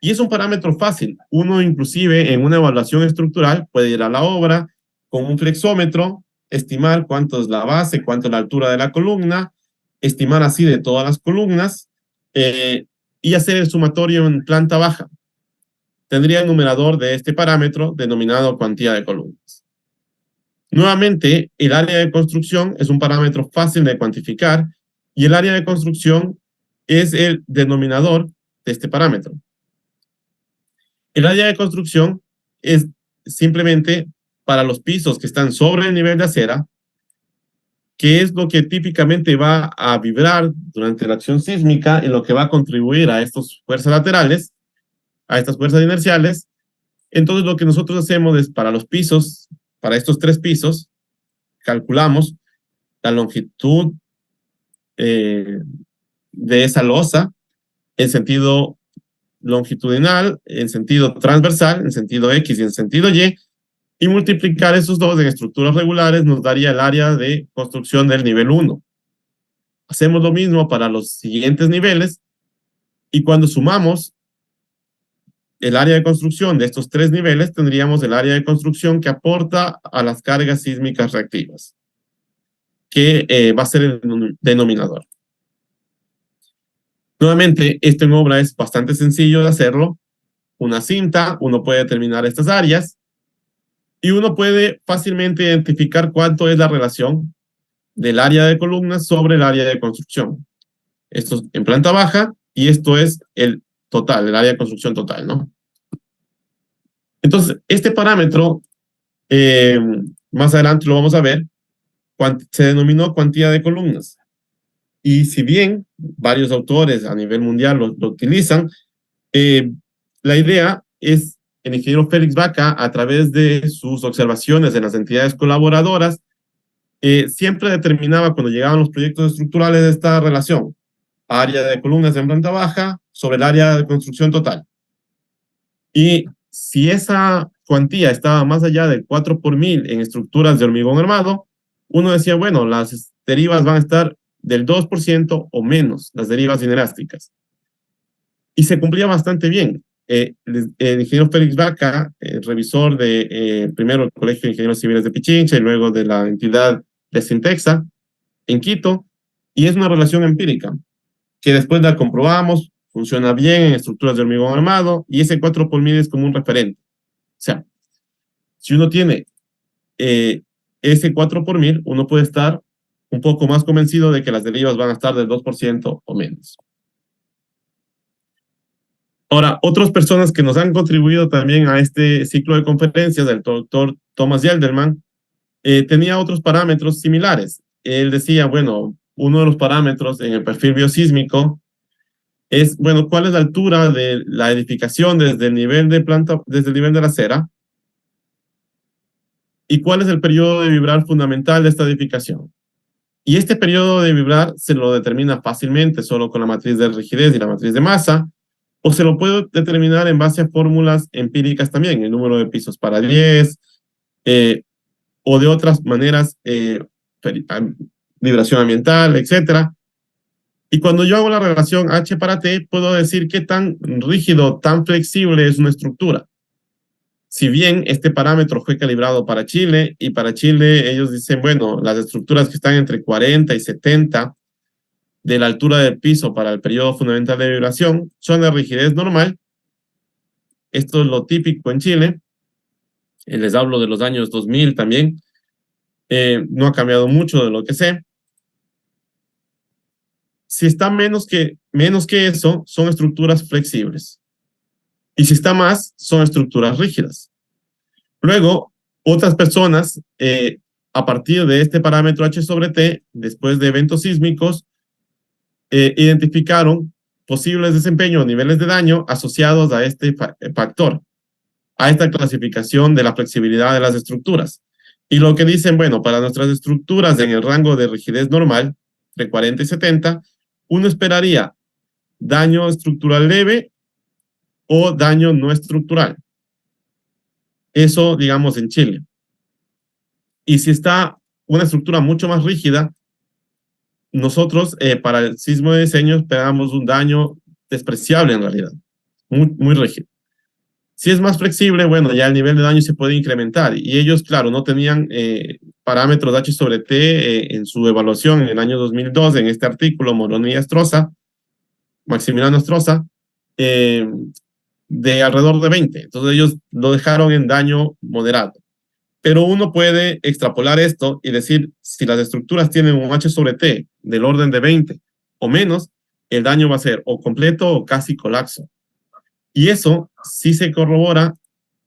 Y es un parámetro fácil. Uno inclusive en una evaluación estructural puede ir a la obra con un flexómetro, estimar cuánto es la base, cuánto es la altura de la columna, estimar así de todas las columnas y hacer el sumatorio en planta baja. Tendría el numerador de este parámetro denominado cuantía de columnas. Nuevamente, el área de construcción es un parámetro fácil de cuantificar y el área de construcción es el denominador de este parámetro. El área de construcción es simplemente para los pisos que están sobre el nivel de acera, que es lo que típicamente va a vibrar durante la acción sísmica y lo que va a contribuir a estas fuerzas laterales, a estas fuerzas inerciales. Entonces lo que nosotros hacemos es para los pisos, para estos 3 pisos, calculamos la longitud de esa losa en sentido longitudinal, en sentido transversal, en sentido X y en sentido y multiplicar esos dos en estructuras regulares nos daría el área de construcción del nivel 1. Hacemos lo mismo para los siguientes niveles y cuando sumamos el área de construcción de estos 3 niveles, tendríamos el área de construcción que aporta a las cargas sísmicas reactivas, que va a ser el denominador. Nuevamente, esto en obra es bastante sencillo de hacerlo. Una cinta, uno puede determinar estas áreas y uno puede fácilmente identificar cuánto es la relación del área de columnas sobre el área de construcción. Esto es en planta baja y esto es el total, el área de construcción total, ¿no? Entonces, este parámetro, más adelante lo vamos a ver, se denominó cuantía de columnas. Y si bien varios autores a nivel mundial lo utilizan, la idea es el ingeniero Félix Vaca, a través de sus observaciones en las entidades colaboradoras, siempre determinaba cuando llegaban los proyectos estructurales esta relación: área de columnas en planta baja sobre el área de construcción total. Y si esa cuantía estaba más allá del 4 por 1000 en estructuras de hormigón armado, uno decía, bueno, las derivas van a estar del 2% o menos, las derivas inerásticas. Y se cumplía bastante bien. El ingeniero Félix Vaca, revisor de primero el Colegio de Ingenieros Civiles de Pichincha y luego de la entidad de Sintexa en Quito, y es una relación empírica que después la comprobamos, funciona bien en estructuras de hormigón armado, y ese 4 por 1000 es como un referente. O sea, si uno tiene ese 4 por 1000, uno puede estar un poco más convencido de que las derivas van a estar del 2% o menos. Ahora, otras personas que nos han contribuido también a este ciclo de conferencias, el doctor Thomas Gelderman, tenía otros parámetros similares. Él decía, bueno, uno de los parámetros en el perfil biosísmico es, bueno, ¿cuál es la altura de la edificación desde el nivel de planta, desde el nivel de la acera? ¿Y cuál es el periodo de vibrar fundamental de esta edificación? Y este periodo de vibrar se lo determina fácilmente solo con la matriz de rigidez y la matriz de masa, o se lo puede determinar en base a fórmulas empíricas también, el número de pisos para 10, o de otras maneras, vibración ambiental, etcétera. Y cuando yo hago la relación H para T, puedo decir qué tan rígido, tan flexible es una estructura. Si bien este parámetro fue calibrado para Chile, y para Chile ellos dicen, bueno, las estructuras que están entre 40 y 70 de la altura del piso para el periodo fundamental de vibración son de rigidez normal. Esto es lo típico en Chile. Les hablo de los años 2000 también. No ha cambiado mucho de lo que sé. Si está menos que eso, son estructuras flexibles. Y si está más, son estructuras rígidas. Luego, otras personas, a partir de este parámetro H sobre T, después de eventos sísmicos, identificaron posibles desempeños o niveles de daño asociados a este factor, a esta clasificación de la flexibilidad de las estructuras. Y lo que dicen, bueno, para nuestras estructuras en el rango de rigidez normal, de 40 y 70, uno esperaría daño estructural leve o daño no estructural. Eso, digamos, en Chile. Y si está una estructura mucho más rígida, nosotros para el sismo de diseño esperamos un daño despreciable en realidad, muy rígido. Si es más flexible, bueno, ya el nivel de daño se puede incrementar. Y ellos, claro, no tenían parámetros H sobre T en su evaluación en el año 2002, en este artículo, Moroni y Astroza, Maximiliano Astroza, de alrededor de 20. Entonces ellos lo dejaron en daño moderado. Pero uno puede extrapolar esto y decir, si las estructuras tienen un H sobre T del orden de 20 o menos, el daño va a ser o completo o casi colapso. Y eso sí se corrobora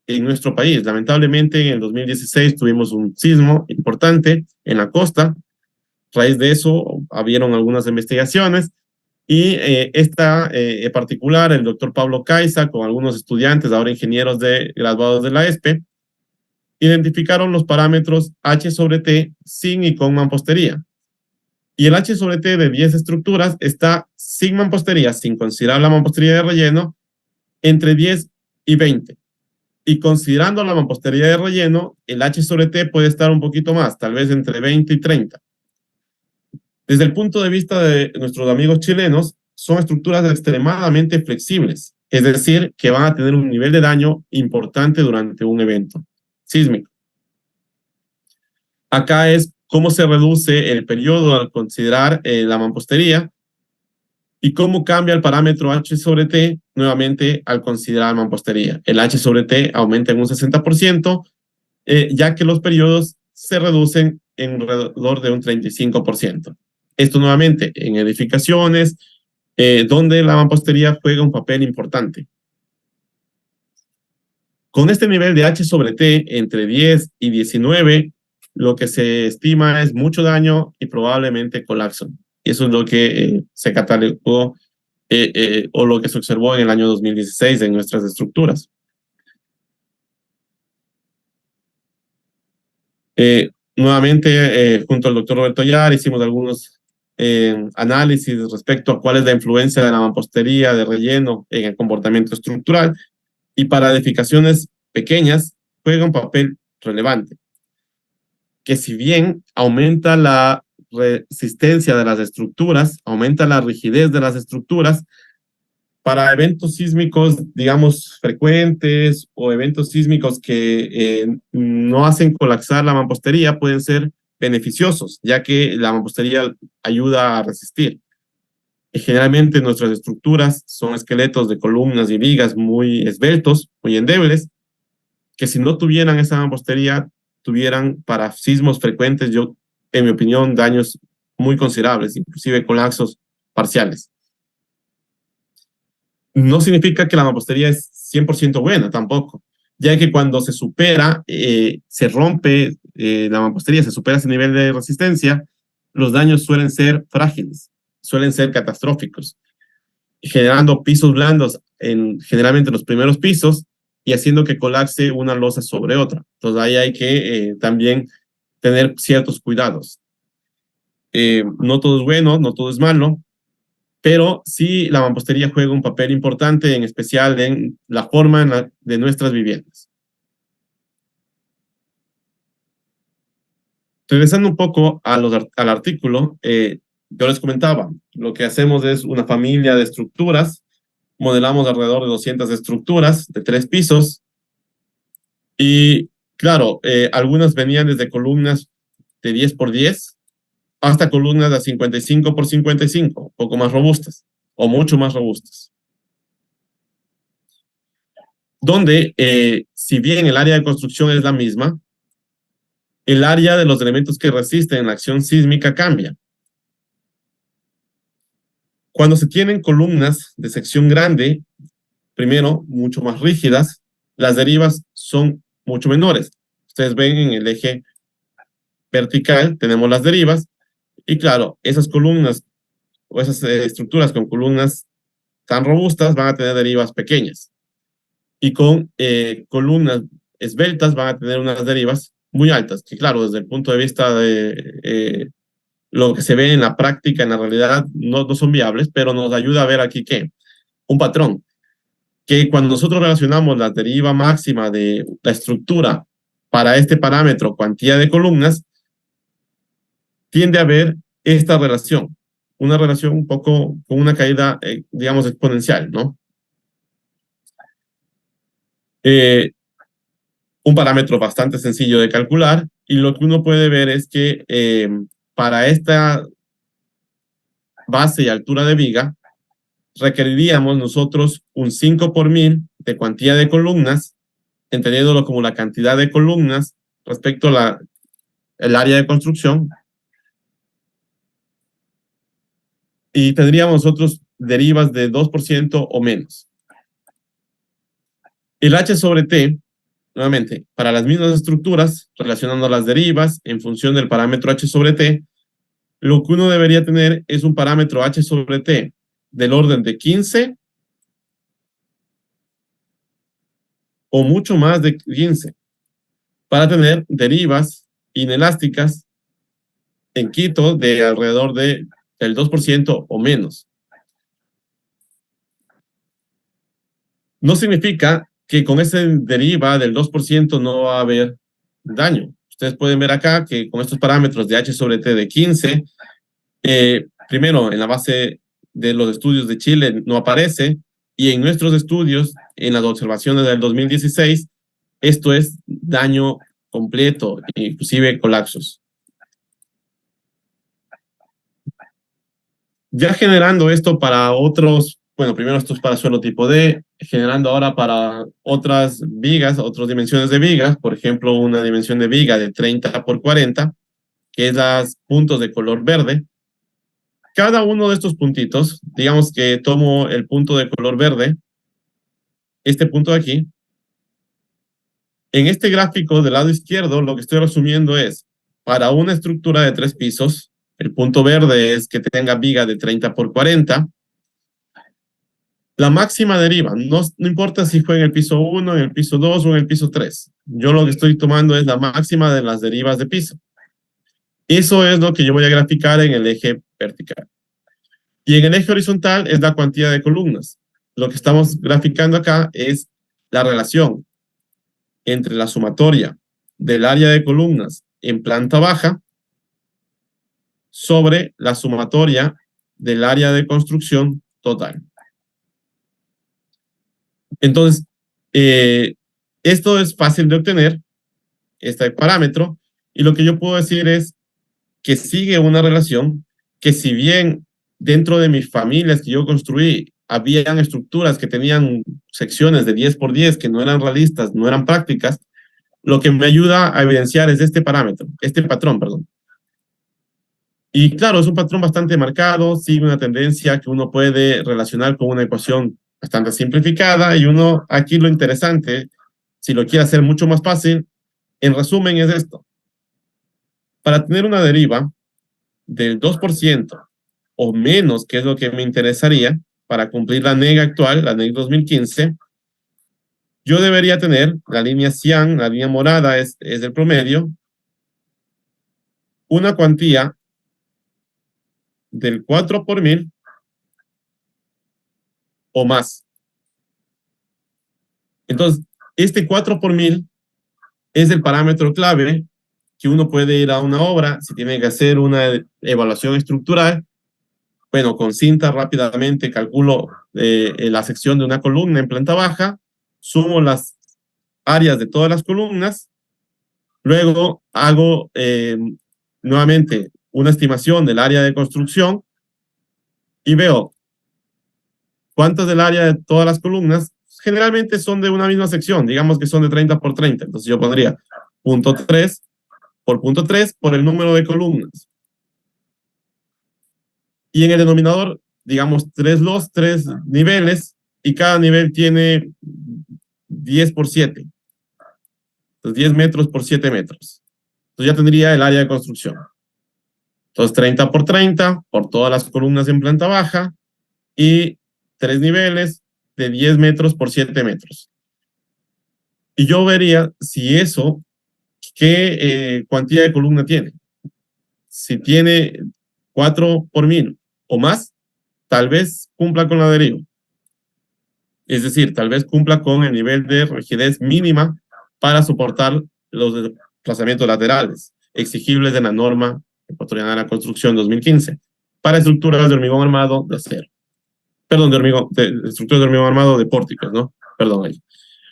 en nuestro país. Lamentablemente, en el 2016 tuvimos un sismo importante en la costa. A raíz de eso, habieron algunas investigaciones, y esta en particular, el doctor Pablo Caiza, con algunos estudiantes, ahora ingenieros graduados de la ESPE, identificaron los parámetros H sobre T sin y con mampostería. Y el H sobre T de 10 estructuras está sin mampostería, sin considerar la mampostería de relleno, entre 10 y 20. Y considerando la mampostería de relleno, el H sobre T puede estar un poquito más, tal vez entre 20 y 30. Desde el punto de vista de nuestros amigos chilenos, son estructuras extremadamente flexibles, es decir, que van a tener un nivel de daño importante durante un evento sísmico. Acá es cómo se reduce el periodo al considerar la mampostería, y cómo cambia el parámetro H sobre T nuevamente al considerar mampostería. El H sobre T aumenta en un 60%, ya que los periodos se reducen en alrededor de un 35%. Esto nuevamente en edificaciones, donde la mampostería juega un papel importante. Con este nivel de H sobre T entre 10 y 19, lo que se estima es mucho daño y probablemente colapso. Y eso es lo que se catalogó o lo que se observó en el año 2016 en nuestras estructuras. Nuevamente, junto al doctor Roberto Yar, hicimos algunos análisis respecto a cuál es la influencia de la mampostería de relleno en el comportamiento estructural, y para edificaciones pequeñas juega un papel relevante, que si bien aumenta la resistencia de las estructuras, aumenta la rigidez de las estructuras, para eventos sísmicos, digamos, frecuentes o eventos sísmicos que no hacen colapsar la mampostería pueden ser beneficiosos, ya que la mampostería ayuda a resistir. Y generalmente nuestras estructuras son esqueletos de columnas y vigas muy esbeltos, muy endebles, que si no tuvieran esa mampostería, tuvieran para sismos frecuentes, yo, en mi opinión, daños muy considerables, inclusive colapsos parciales. No significa que la mampostería es 100% buena tampoco, ya que cuando se supera, se rompe la mampostería, se supera ese nivel de resistencia, los daños suelen ser frágiles, suelen ser catastróficos, generando pisos blandos generalmente en los primeros pisos y haciendo que colapse una losa sobre otra. Entonces ahí hay que también tener ciertos cuidados. No todo es bueno, no todo es malo, pero sí la mampostería juega un papel importante, en especial en la forma de nuestras viviendas. Regresando un poco al artículo, yo les comentaba, lo que hacemos es una familia de estructuras, modelamos alrededor de 200 estructuras de 3 pisos, y claro, algunas venían desde columnas de 10 por 10 hasta columnas de 55 por 55, un poco más robustas o mucho más robustas, donde si bien el área de construcción es la misma, el área de los elementos que resisten la acción sísmica cambia. Cuando se tienen columnas de sección grande, primero, mucho más rígidas, las derivas son mucho menores. Ustedes ven en el eje vertical, tenemos las derivas, y claro, esas columnas o esas estructuras con columnas tan robustas van a tener derivas pequeñas. Y con columnas esbeltas van a tener unas derivas muy altas, que claro, desde el punto de vista de lo que se ve en la práctica, en la realidad, no son viables, pero nos ayuda a ver aquí que un patrón, que cuando nosotros relacionamos la deriva máxima de la estructura para este parámetro, cuantía de columnas, tiende a haber esta relación, una relación un poco con una caída, digamos, exponencial, ¿no? Un parámetro bastante sencillo de calcular, y lo que uno puede ver es que para esta base y altura de viga, requeriríamos nosotros un 5 por 1000 de cuantía de columnas, entendiéndolo como la cantidad de columnas respecto a el área de construcción, y tendríamos nosotros derivas de 2% o menos. El H sobre T, nuevamente, para las mismas estructuras, relacionando las derivas en función del parámetro H sobre T, lo que uno debería tener es un parámetro H sobre T del orden de 15 o mucho más de 15 para tener derivas inelásticas en Quito de alrededor del 2% o menos. No significa que con esa deriva del 2% no va a haber daño. Ustedes pueden ver acá que con estos parámetros de H sobre T de 15, primero en la base de los estudios de Chile no aparece, y en nuestros estudios, en las observaciones del 2016, esto es daño completo, inclusive colapsos. Ya generando esto para otros, bueno, primero esto es para suelo tipo D, generando ahora para otras vigas, otras dimensiones de vigas, por ejemplo, una dimensión de viga de 30 por 40, que es los puntos de color verde. Cada uno de estos puntitos, digamos que tomo el punto de color verde, este punto de aquí, en este gráfico del lado izquierdo, lo que estoy resumiendo es, para una estructura de 3 pisos, El punto verde es que tenga viga de 30 por 40. La máxima deriva, no importa si fue en el piso 1, en el piso 2 o en el piso 3. Yo lo que estoy tomando es la máxima de las derivas de piso. Eso es lo que yo voy a graficar en el eje vertical. Y en el eje horizontal es la cuantía de columnas. Lo que estamos graficando acá es la relación entre la sumatoria del área de columnas en planta baja sobre la sumatoria del área de construcción total. Entonces, esto es fácil de obtener, este parámetro, y lo que yo puedo decir es que sigue una relación que, si bien dentro de mis familias que yo construí habían estructuras que tenían secciones de 10 por 10 que no eran realistas, no eran prácticas, lo que me ayuda a evidenciar es este parámetro, este patrón, perdón. Y claro, es un patrón bastante marcado, sigue una tendencia que uno puede relacionar con una ecuación bastante simplificada, y uno, aquí lo interesante, si lo quiere hacer mucho más fácil, en resumen es esto. Para tener una deriva del 2% o menos, que es lo que me interesaría para cumplir la NEG actual, la NEG 2015, yo debería tener la línea cian, la línea morada es el promedio, una cuantía del 4 por 1000 o más. Entonces, este 4 por 1000 es el parámetro clave que uno puede ir a una obra, si tiene que hacer una evaluación estructural. Bueno, con cinta rápidamente calculo la sección de una columna en planta baja, sumo las áreas de todas las columnas, luego hago nuevamente una estimación del área de construcción y veo cuántas del área de todas las columnas. Generalmente son de una misma sección, digamos que son de 30 por 30, entonces yo pondría punto 3 por el número de columnas. Y en el denominador, digamos, tres niveles, y cada nivel tiene 10 por 7. Entonces, 10 metros por 7 metros. Entonces ya tendría el área de construcción. Entonces, 30 por 30 por todas las columnas en planta baja, y 3 niveles de 10 metros por 7 metros. Y yo vería si eso, qué cuantía de columna tiene. Si tiene 4 por 1000 o más, tal vez cumpla con la deriva. Es decir, tal vez cumpla con el nivel de rigidez mínima para soportar los desplazamientos laterales exigibles de la norma ecuatoriana de la construcción 2015 para estructuras de hormigón armado de acero. Perdón, de estructuras de hormigón armado de pórticos, ¿no? Perdón ahí.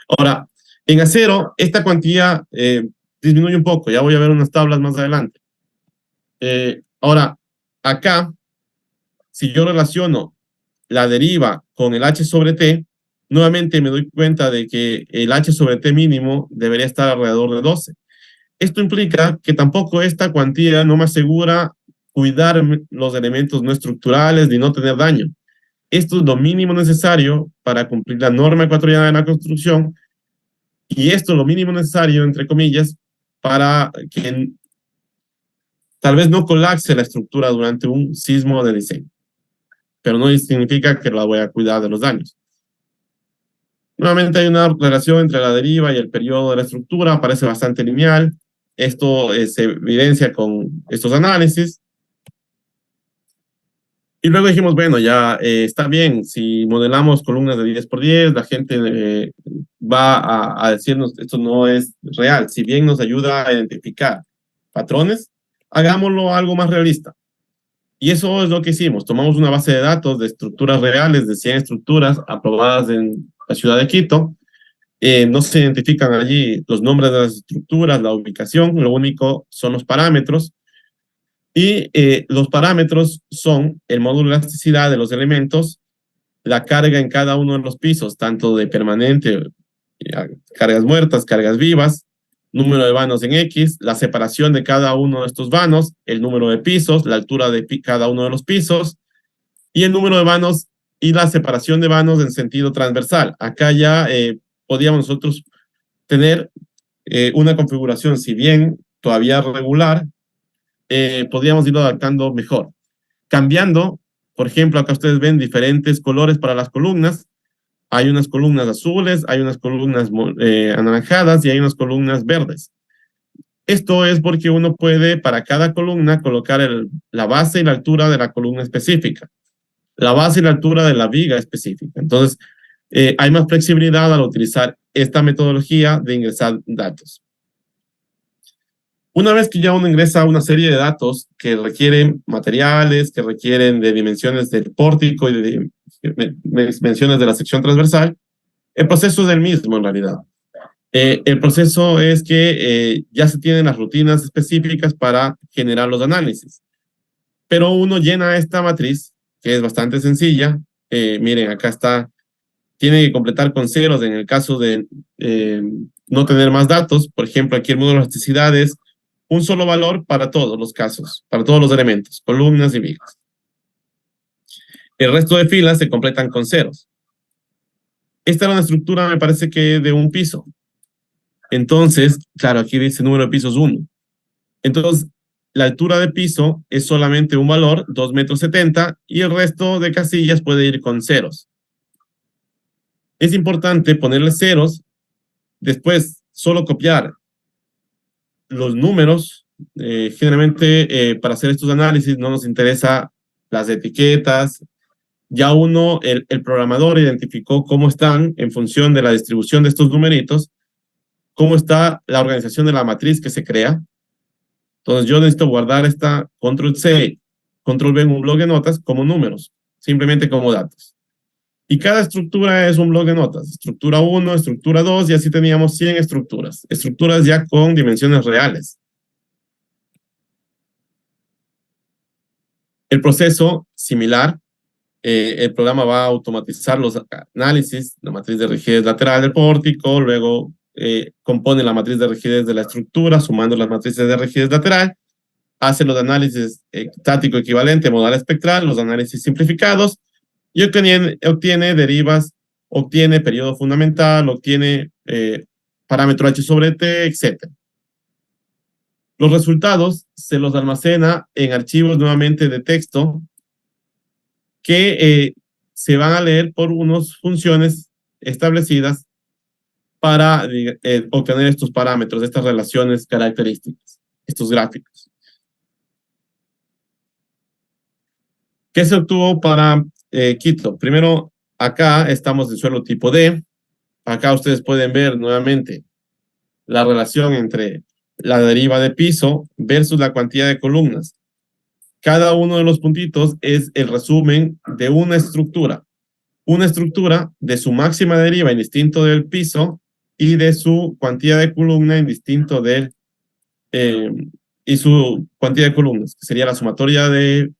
Ahora, en acero, esta cuantía disminuye un poco. Ya voy a ver unas tablas más adelante. Ahora, acá, si yo relaciono la deriva con el H sobre T, nuevamente me doy cuenta de que el H sobre T mínimo debería estar alrededor de 12. Esto implica que tampoco esta cuantía no me asegura cuidar los elementos no estructurales ni no tener daño. Esto es lo mínimo necesario para cumplir la norma ecuatoriana de la construcción, y esto es lo mínimo necesario, entre comillas, para que tal vez no colapse la estructura durante un sismo de diseño. Pero no significa que la voy a cuidar de los daños. Nuevamente hay una relación entre la deriva y el periodo de la estructura, parece bastante lineal. Esto se evidencia con estos análisis. Y luego dijimos, bueno, ya está bien, si modelamos columnas de 10 por 10, la gente va a decirnos esto no es real. Si bien nos ayuda a identificar patrones, hagámoslo algo más realista. Y eso es lo que hicimos. Tomamos una base de datos de estructuras reales, de 100 estructuras aprobadas en la ciudad de Quito. No se identifican allí los nombres de las estructuras, la ubicación, lo único son los parámetros. Y los parámetros son el módulo de elasticidad de los elementos, la carga en cada uno de los pisos, tanto de permanente, cargas muertas, cargas vivas, número de vanos en X, la separación de cada uno de estos vanos, el número de pisos, la altura de cada uno de los pisos, y el número de vanos y la separación de vanos en sentido transversal. Acá ya podíamos nosotros tener una configuración, si bien todavía regular, podríamos irlo adaptando mejor. Cambiando, por ejemplo, acá ustedes ven diferentes colores para las columnas. Hay unas columnas azules, hay unas columnas anaranjadas y hay unas columnas verdes. Esto es porque uno puede para cada columna colocar la base y la altura de la columna específica, la base y la altura de la viga específica. Entonces, hay más flexibilidad al utilizar esta metodología de ingresar datos. Una vez que ya uno ingresa una serie de datos que requieren materiales, que requieren de dimensiones del pórtico y de dimensiones de la sección transversal, el proceso es el mismo en realidad. El proceso es que ya se tienen las rutinas específicas para generar los análisis. Pero uno llena esta matriz, que es bastante sencilla. Miren, acá está. Tiene que completar con ceros en el caso de no tener más datos. Por ejemplo, aquí el módulo de elasticidad es un solo valor para todos los casos, para todos los elementos, columnas y vigas. El resto de filas se completan con ceros. Esta era una estructura, me parece que de un piso. Entonces, claro, aquí dice número de pisos 1. Entonces, la altura de piso es solamente un valor, 2,70 metros, y el resto de casillas puede ir con ceros. Es importante ponerle ceros, después solo copiar los números. Generalmente, para hacer estos análisis no nos interesa las etiquetas. Ya el programador identificó cómo están en función de la distribución de estos numeritos, cómo está la organización de la matriz que se crea. Entonces yo necesito guardar esta control C, control V en un bloc de notas como números, simplemente como datos. Y cada estructura es un bloc de notas. Estructura 1, estructura 2, y así teníamos 100 estructuras. Estructuras ya con dimensiones reales. El proceso, similar. El programa va a automatizar los análisis, la matriz de rigidez lateral del pórtico, luego compone la matriz de rigidez de la estructura, sumando las matrices de rigidez lateral, hace los análisis estático equivalente, modal espectral, los análisis simplificados, y obtiene derivas, obtiene periodo fundamental, obtiene parámetro H sobre T, etc. Los resultados se los almacena en archivos nuevamente de texto que se van a leer por unas funciones establecidas para obtener estos parámetros, estas relaciones características, estos gráficos. ¿Qué se obtuvo para Quito? Primero, acá estamos en suelo tipo D. Acá ustedes pueden ver nuevamente la relación entre la deriva de piso versus la cantidad de columnas. Cada uno de los puntitos es el resumen de una estructura de su máxima deriva indistinto del piso y de su cuantía de columna indistinto del y su cuantía de columnas, que sería la sumatoria de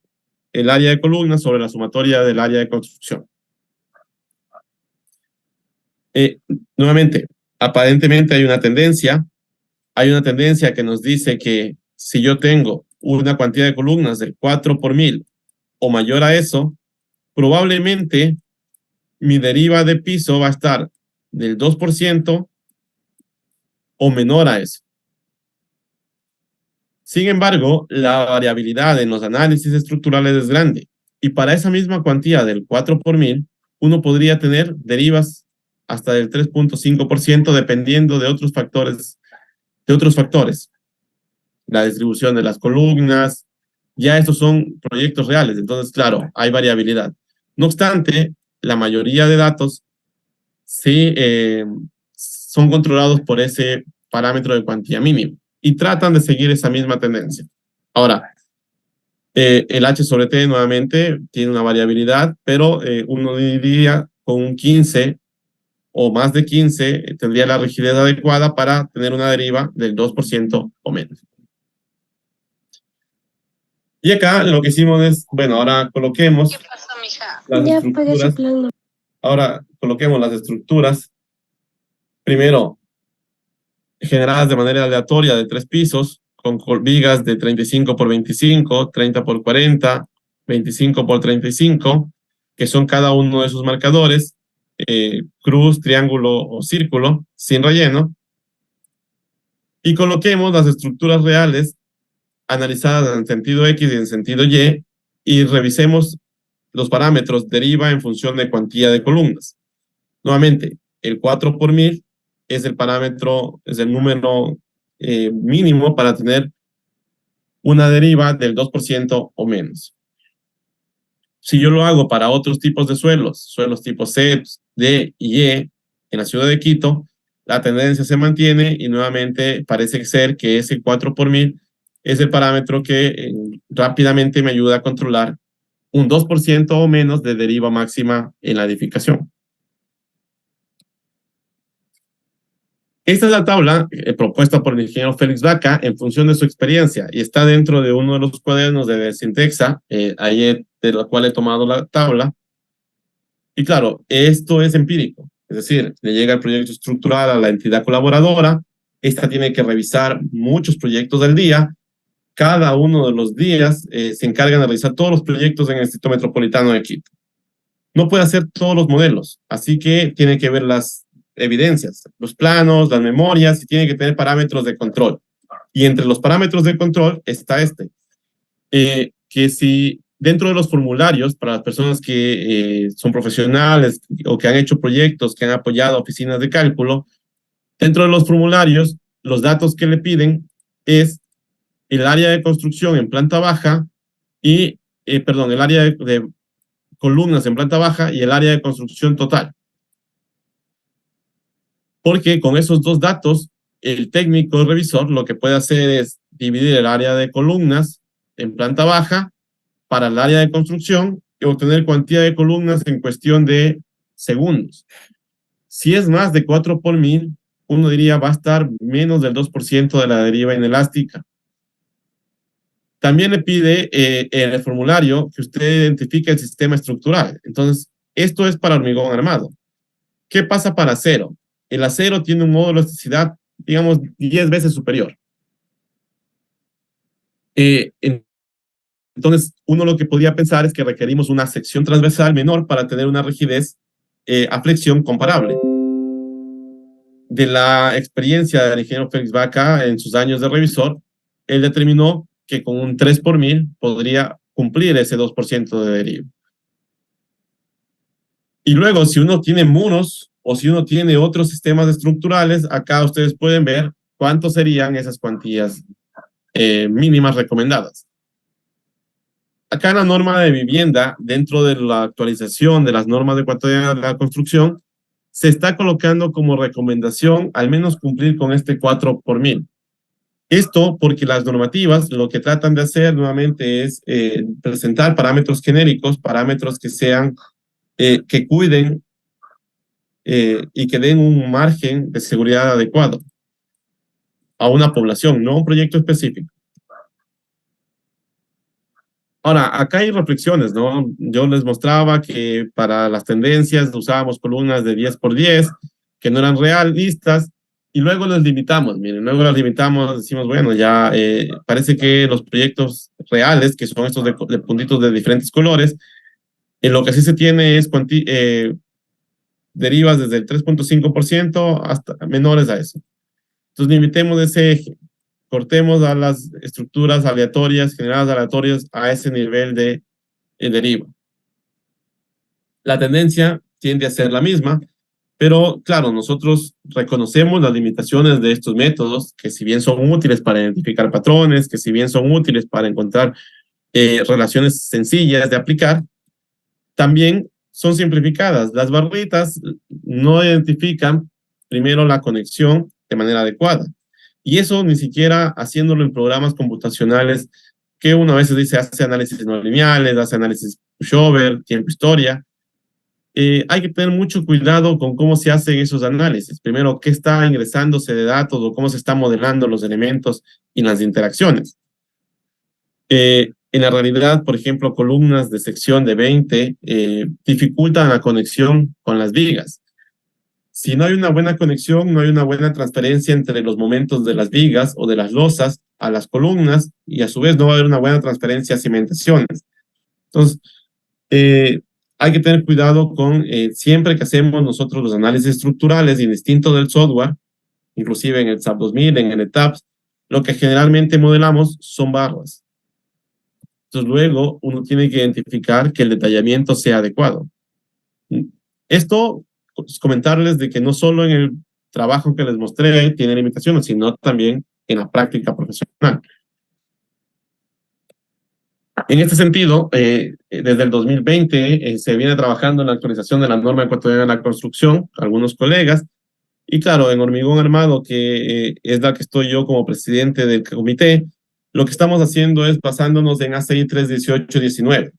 el área de columnas sobre la sumatoria del área de construcción. Nuevamente, aparentemente hay una tendencia que nos dice que si yo tengo una cantidad de columnas del 4 por 1000 o mayor a eso, probablemente mi deriva de piso va a estar del 2% o menor a eso. Sin embargo, la variabilidad en los análisis estructurales es grande, y para esa misma cuantía del 4 por 1000, uno podría tener derivas hasta del 3,5% dependiendo de otros factores. La distribución de las columnas, ya estos son proyectos reales, entonces claro, hay variabilidad. No obstante, la mayoría de datos sí son controlados por ese parámetro de cuantía mínimo y tratan de seguir esa misma tendencia. Ahora, el H sobre T nuevamente tiene una variabilidad, pero uno diría con un 15 o más de 15 tendría la rigidez adecuada para tener una deriva del 2% o menos. Y acá lo que hicimos es, bueno, ahora coloquemos las estructuras. Ahora coloquemos las estructuras. Primero, generadas de manera aleatoria de 3 pisos, con vigas de 35 por 25, 30 por 40, 25 por 35, que son cada uno de sus marcadores, cruz, triángulo o círculo, sin relleno. Y coloquemos las estructuras reales analizadas en sentido X y en sentido y revisemos los parámetros deriva en función de cuantía de columnas. Nuevamente, el 4 por 1000 es el parámetro, es el número mínimo para tener una deriva del 2% o menos. Si yo lo hago para otros tipos de suelos tipo C, D y E en la ciudad de Quito, la tendencia se mantiene y nuevamente parece ser que ese 4 por 1000 es el parámetro que rápidamente me ayuda a controlar un 2% o menos de deriva máxima en la edificación. Esta es la tabla propuesta por el ingeniero Félix Vaca en función de su experiencia y está dentro de uno de los cuadernos de Sintexa, ahí de la cual he tomado la tabla. Y claro, esto es empírico, es decir, le llega el proyecto estructural a la entidad colaboradora, esta tiene que revisar muchos proyectos del día, cada uno de los días se encargan de revisar todos los proyectos en el Distrito Metropolitano de Quito. No puede hacer todos los modelos, así que tiene que ver las evidencias, los planos, las memorias y tiene que tener parámetros de control. Y entre los parámetros de control está que si dentro de los formularios para las personas que son profesionales o que han hecho proyectos, que han apoyado oficinas de cálculo, dentro de los formularios, los datos que le piden es el área de construcción en planta baja y, el área de columnas en planta baja y el área de construcción total. Porque con esos dos datos, el técnico revisor lo que puede hacer es dividir el área de columnas en planta baja para el área de construcción y obtener cuantía de columnas en cuestión de segundos. Si es más de 4 por 1000, uno diría va a estar menos del 2% de la deriva inelástica. También le pide en el formulario que usted identifique el sistema estructural. Entonces, esto es para hormigón armado. ¿Qué pasa para acero? El acero tiene un módulo de elasticidad, digamos, 10 veces superior. Entonces, uno lo que podría pensar es que requerimos una sección transversal menor para tener una rigidez a flexión comparable. De la experiencia del ingeniero Félix Vaca en sus años de revisor, él determinó que con un 3 por 1000 podría cumplir ese 2% de deriva. Y luego, si uno tiene muros o si uno tiene otros sistemas estructurales, acá ustedes pueden ver cuántos serían esas cuantías mínimas recomendadas. Acá en la norma de vivienda, dentro de la actualización de las normas de cuantía de la construcción, se está colocando como recomendación al menos cumplir con este 4 por 1000. Esto porque las normativas lo que tratan de hacer nuevamente es presentar parámetros genéricos, parámetros que sean, que cuiden y que den un margen de seguridad adecuado a una población, no a un proyecto específico. Ahora, acá hay reflexiones, ¿no? Yo les mostraba que para las tendencias usábamos columnas de 10 por 10, que no eran realistas, y luego las limitamos, miren, luego las limitamos, decimos, bueno, ya parece que los proyectos reales, que son estos de puntitos de diferentes colores, en lo que sí se tiene es derivas desde el 3.5% hasta menores a eso. Entonces limitemos ese eje, cortemos a las estructuras aleatorias, generadas aleatorias a ese nivel de deriva. La tendencia tiende a ser la misma, pero claro, nosotros reconocemos las limitaciones de estos métodos, que si bien son útiles para identificar patrones, que si bien son útiles para encontrar relaciones sencillas de aplicar, también son simplificadas. Las barritas no identifican primero la conexión de manera adecuada. Y eso ni siquiera haciéndolo en programas computacionales que uno a veces dice hace análisis no lineales, hace análisis pushover, tiempo historia. Hay que tener mucho cuidado con cómo se hacen esos análisis. Primero, qué está ingresándose de datos o cómo se están modelando los elementos y las interacciones. En la realidad, por ejemplo, columnas de sección de 20 dificultan la conexión con las vigas. Si no hay una buena conexión, no hay una buena transferencia entre los momentos de las vigas o de las losas a las columnas y a su vez no va a haber una buena transferencia a cimentaciones. Entonces, hay que tener cuidado con siempre que hacemos nosotros los análisis estructurales y distinto del software, inclusive en el SAP 2000, en el ETAPS, lo que generalmente modelamos son barras. Entonces luego uno tiene que identificar que el detallamiento sea adecuado. Esto, pues, comentarles de que no solo en el trabajo que les mostré tiene limitaciones, sino también en la práctica profesional. En este sentido, desde el 2020 se viene trabajando en la actualización de la norma ecuatoriana de la construcción, algunos colegas, y claro, en Hormigón Armado, que es la que estoy yo como presidente del comité, lo que estamos haciendo es basándonos en ACI 318-19,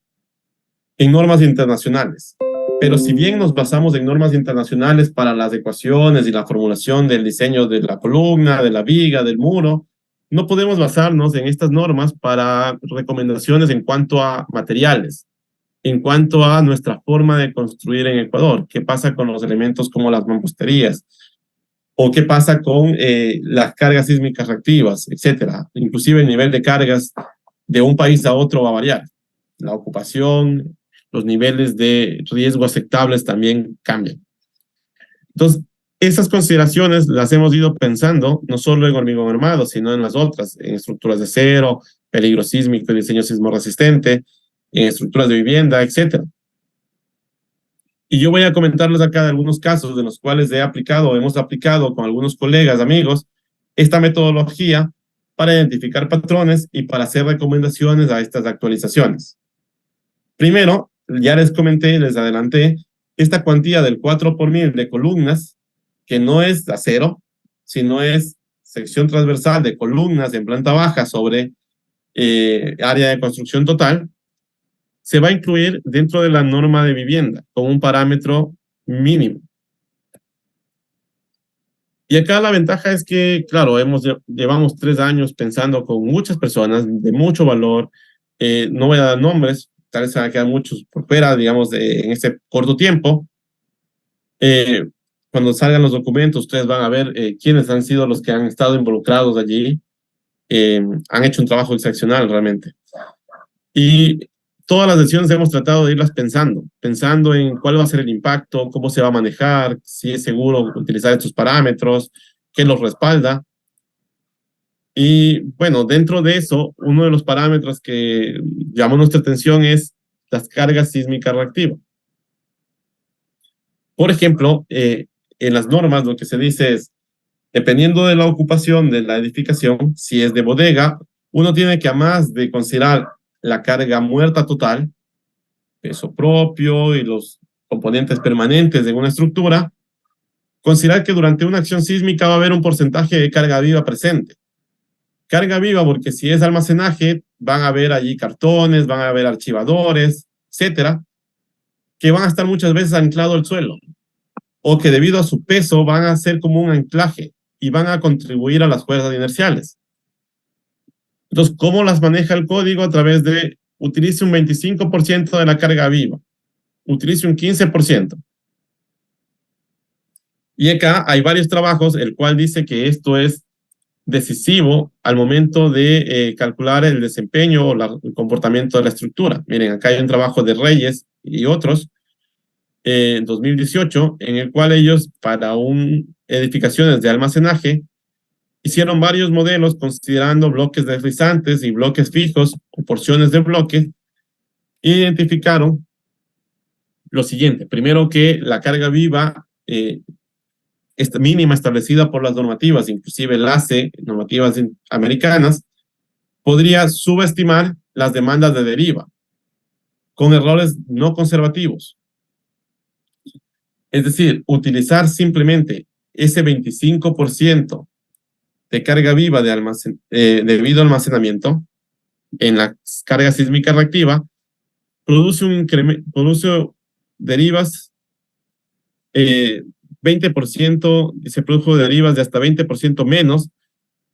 en normas internacionales. Pero si bien nos basamos en normas internacionales para las ecuaciones y la formulación del diseño de la columna, de la viga, del muro, no podemos basarnos en estas normas para recomendaciones en cuanto a materiales, en cuanto a nuestra forma de construir en Ecuador. ¿Qué pasa con los elementos como las mamposterías? ¿O qué pasa con las cargas sísmicas reactivas, etcétera? Inclusive el nivel de cargas de un país a otro va a variar. La ocupación, los niveles de riesgo aceptables también cambian. Entonces, esas consideraciones las hemos ido pensando no solo en hormigón armado, sino en las otras, en estructuras de acero, peligro sísmico y diseño sismo resistente, en estructuras de vivienda, etcétera. Y yo voy a comentarles acá de algunos casos de los cuales hemos aplicado con algunos colegas, amigos, esta metodología para identificar patrones y para hacer recomendaciones a estas actualizaciones. Primero, ya les comenté, les adelanté, esta cuantía del 4 por 1000 de columnas, que no es acero, sino es sección transversal de columnas en planta baja sobre área de construcción total, se va a incluir dentro de la norma de vivienda con un parámetro mínimo. Y acá la ventaja es que, claro, llevamos 3 años pensando con muchas personas de mucho valor. No voy a dar nombres, tal vez se van a quedar muchos por fuera, digamos, en este corto tiempo. Cuando salgan los documentos, ustedes van a ver quiénes han sido los que han estado involucrados allí. Han hecho un trabajo excepcional realmente. Y todas las decisiones hemos tratado de irlas pensando en cuál va a ser el impacto, cómo se va a manejar, si es seguro utilizar estos parámetros, qué los respalda. Y bueno, dentro de eso, uno de los parámetros que llamó nuestra atención es las cargas sísmicas reactivas. Por ejemplo, en las normas lo que se dice es, dependiendo de la ocupación de la edificación, si es de bodega, uno tiene que, además de considerar la carga muerta total, peso propio y los componentes permanentes de una estructura, considerar que durante una acción sísmica va a haber un porcentaje de carga viva presente. Carga viva porque si es almacenaje, van a haber allí cartones, van a haber archivadores, etcétera, que van a estar muchas veces anclados al suelo, o que debido a su peso van a ser como un anclaje y van a contribuir a las fuerzas inerciales. Entonces, ¿cómo las maneja el código? A través de utilice un 25% de la carga viva, utilice un 15%. Y acá hay varios trabajos, el cual dice que esto es decisivo al momento de calcular el desempeño o el comportamiento de la estructura. Miren, acá hay un trabajo de Reyes y otros en 2018, en el cual ellos, para edificaciones de almacenaje, hicieron varios modelos considerando bloques deslizantes y bloques fijos o porciones de bloques, e identificaron lo siguiente. Primero, que la carga viva mínima establecida por las normativas, inclusive el ACE, normativas americanas, podría subestimar las demandas de deriva con errores no conservativos. Es decir, utilizar simplemente ese 25% de carga viva debido al almacenamiento en la carga sísmica reactiva produce derivas 20%, se produjo derivas de hasta 20% menos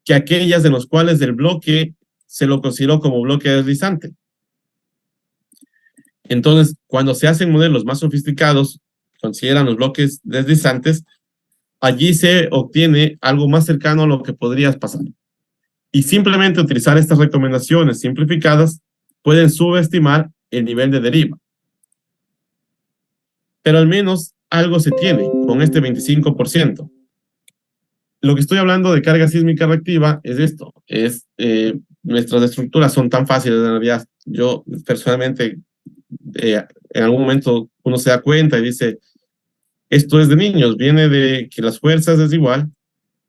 que aquellas en los cuales el bloque se lo consideró como bloque deslizante. Entonces, cuando se hacen modelos más sofisticados, consideran los bloques deslizantes, allí se obtiene algo más cercano a lo que podría pasar. Y simplemente utilizar estas recomendaciones simplificadas pueden subestimar el nivel de deriva. Pero al menos algo se tiene con este 25%. Lo que estoy hablando de carga sísmica reactiva es esto, nuestras estructuras son tan fáciles en realidad. Yo personalmente, en algún momento uno se da cuenta y dice, esto es de niños, viene de que las fuerzas es igual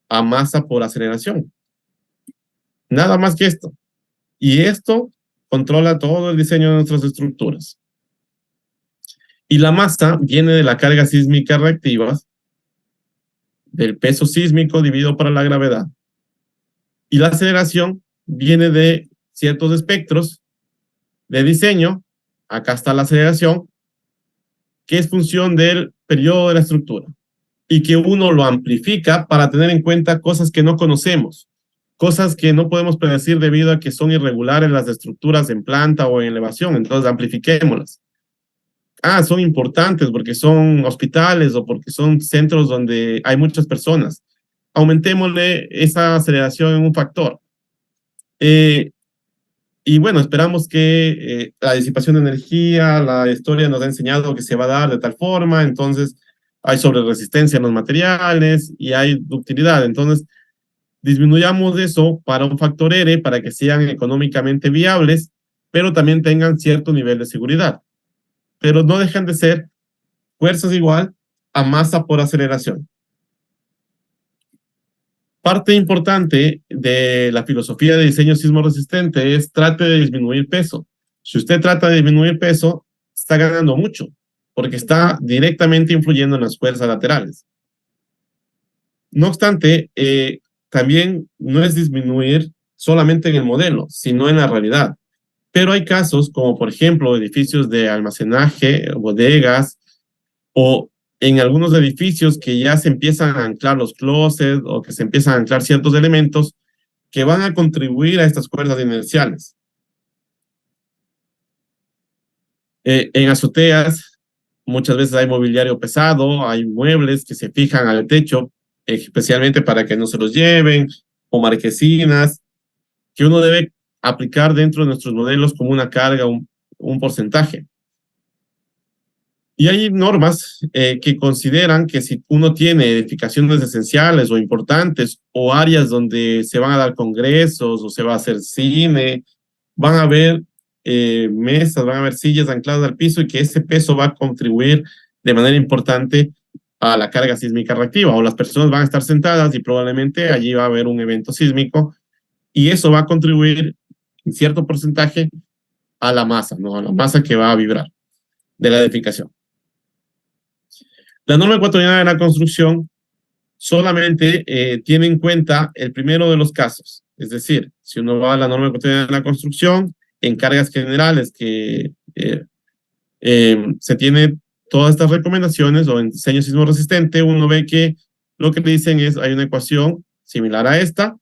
a masa por aceleración. Nada más que esto. Y esto controla todo el diseño de nuestras estructuras. Y la masa viene de la carga sísmica reactiva, del peso sísmico dividido por la gravedad. Y la aceleración viene de ciertos espectros de diseño. Acá está la aceleración, que es función del periodo de la estructura. Y que uno lo amplifica para tener en cuenta cosas que no conocemos, cosas que no podemos predecir debido a que son irregulares las estructuras en planta o en elevación. Entonces amplifiquémoslas. Son importantes porque son hospitales o porque son centros donde hay muchas personas. Aumentémosle esa aceleración en un factor. Y bueno, esperamos que la disipación de energía, la historia nos ha enseñado que se va a dar de tal forma, entonces hay sobreresistencia en los materiales y hay ductilidad. Entonces, disminuyamos eso para un factor R para que sean económicamente viables, pero también tengan cierto nivel de seguridad. Pero no dejan de ser fuerzas igual a masa por aceleración. Parte importante de la filosofía de diseño sismo resistente es trate de disminuir peso. Si usted trata de disminuir peso, está ganando mucho, porque está directamente influyendo en las fuerzas laterales. No obstante, también no es disminuir solamente en el modelo, sino en la realidad. Pero hay casos como, por ejemplo, edificios de almacenaje, bodegas, o en algunos edificios que ya se empiezan a anclar los closets o que se empiezan a anclar ciertos elementos que van a contribuir a estas fuerzas inerciales. En azoteas, muchas veces hay mobiliario pesado, hay muebles que se fijan al techo, especialmente para que no se los lleven, o marquesinas, que uno debe aplicar dentro de nuestros modelos como una carga, un porcentaje. Y hay normas que consideran que si uno tiene edificaciones esenciales o importantes o áreas donde se van a dar congresos o se va a hacer cine, van a haber mesas, van a haber sillas ancladas al piso y que ese peso va a contribuir de manera importante a la carga sísmica reactiva, o las personas van a estar sentadas y probablemente allí va a haber un evento sísmico y eso va a contribuir en cierto porcentaje a la masa, ¿no? A la masa que va a vibrar de la edificación. La norma ecuatoriana de la construcción solamente tiene en cuenta el primero de los casos. Es decir, si uno va a la norma ecuatoriana de la construcción, en cargas generales que se tiene todas estas recomendaciones o en diseño sismo resistente, uno ve que lo que le dicen es, hay una ecuación similar a esta,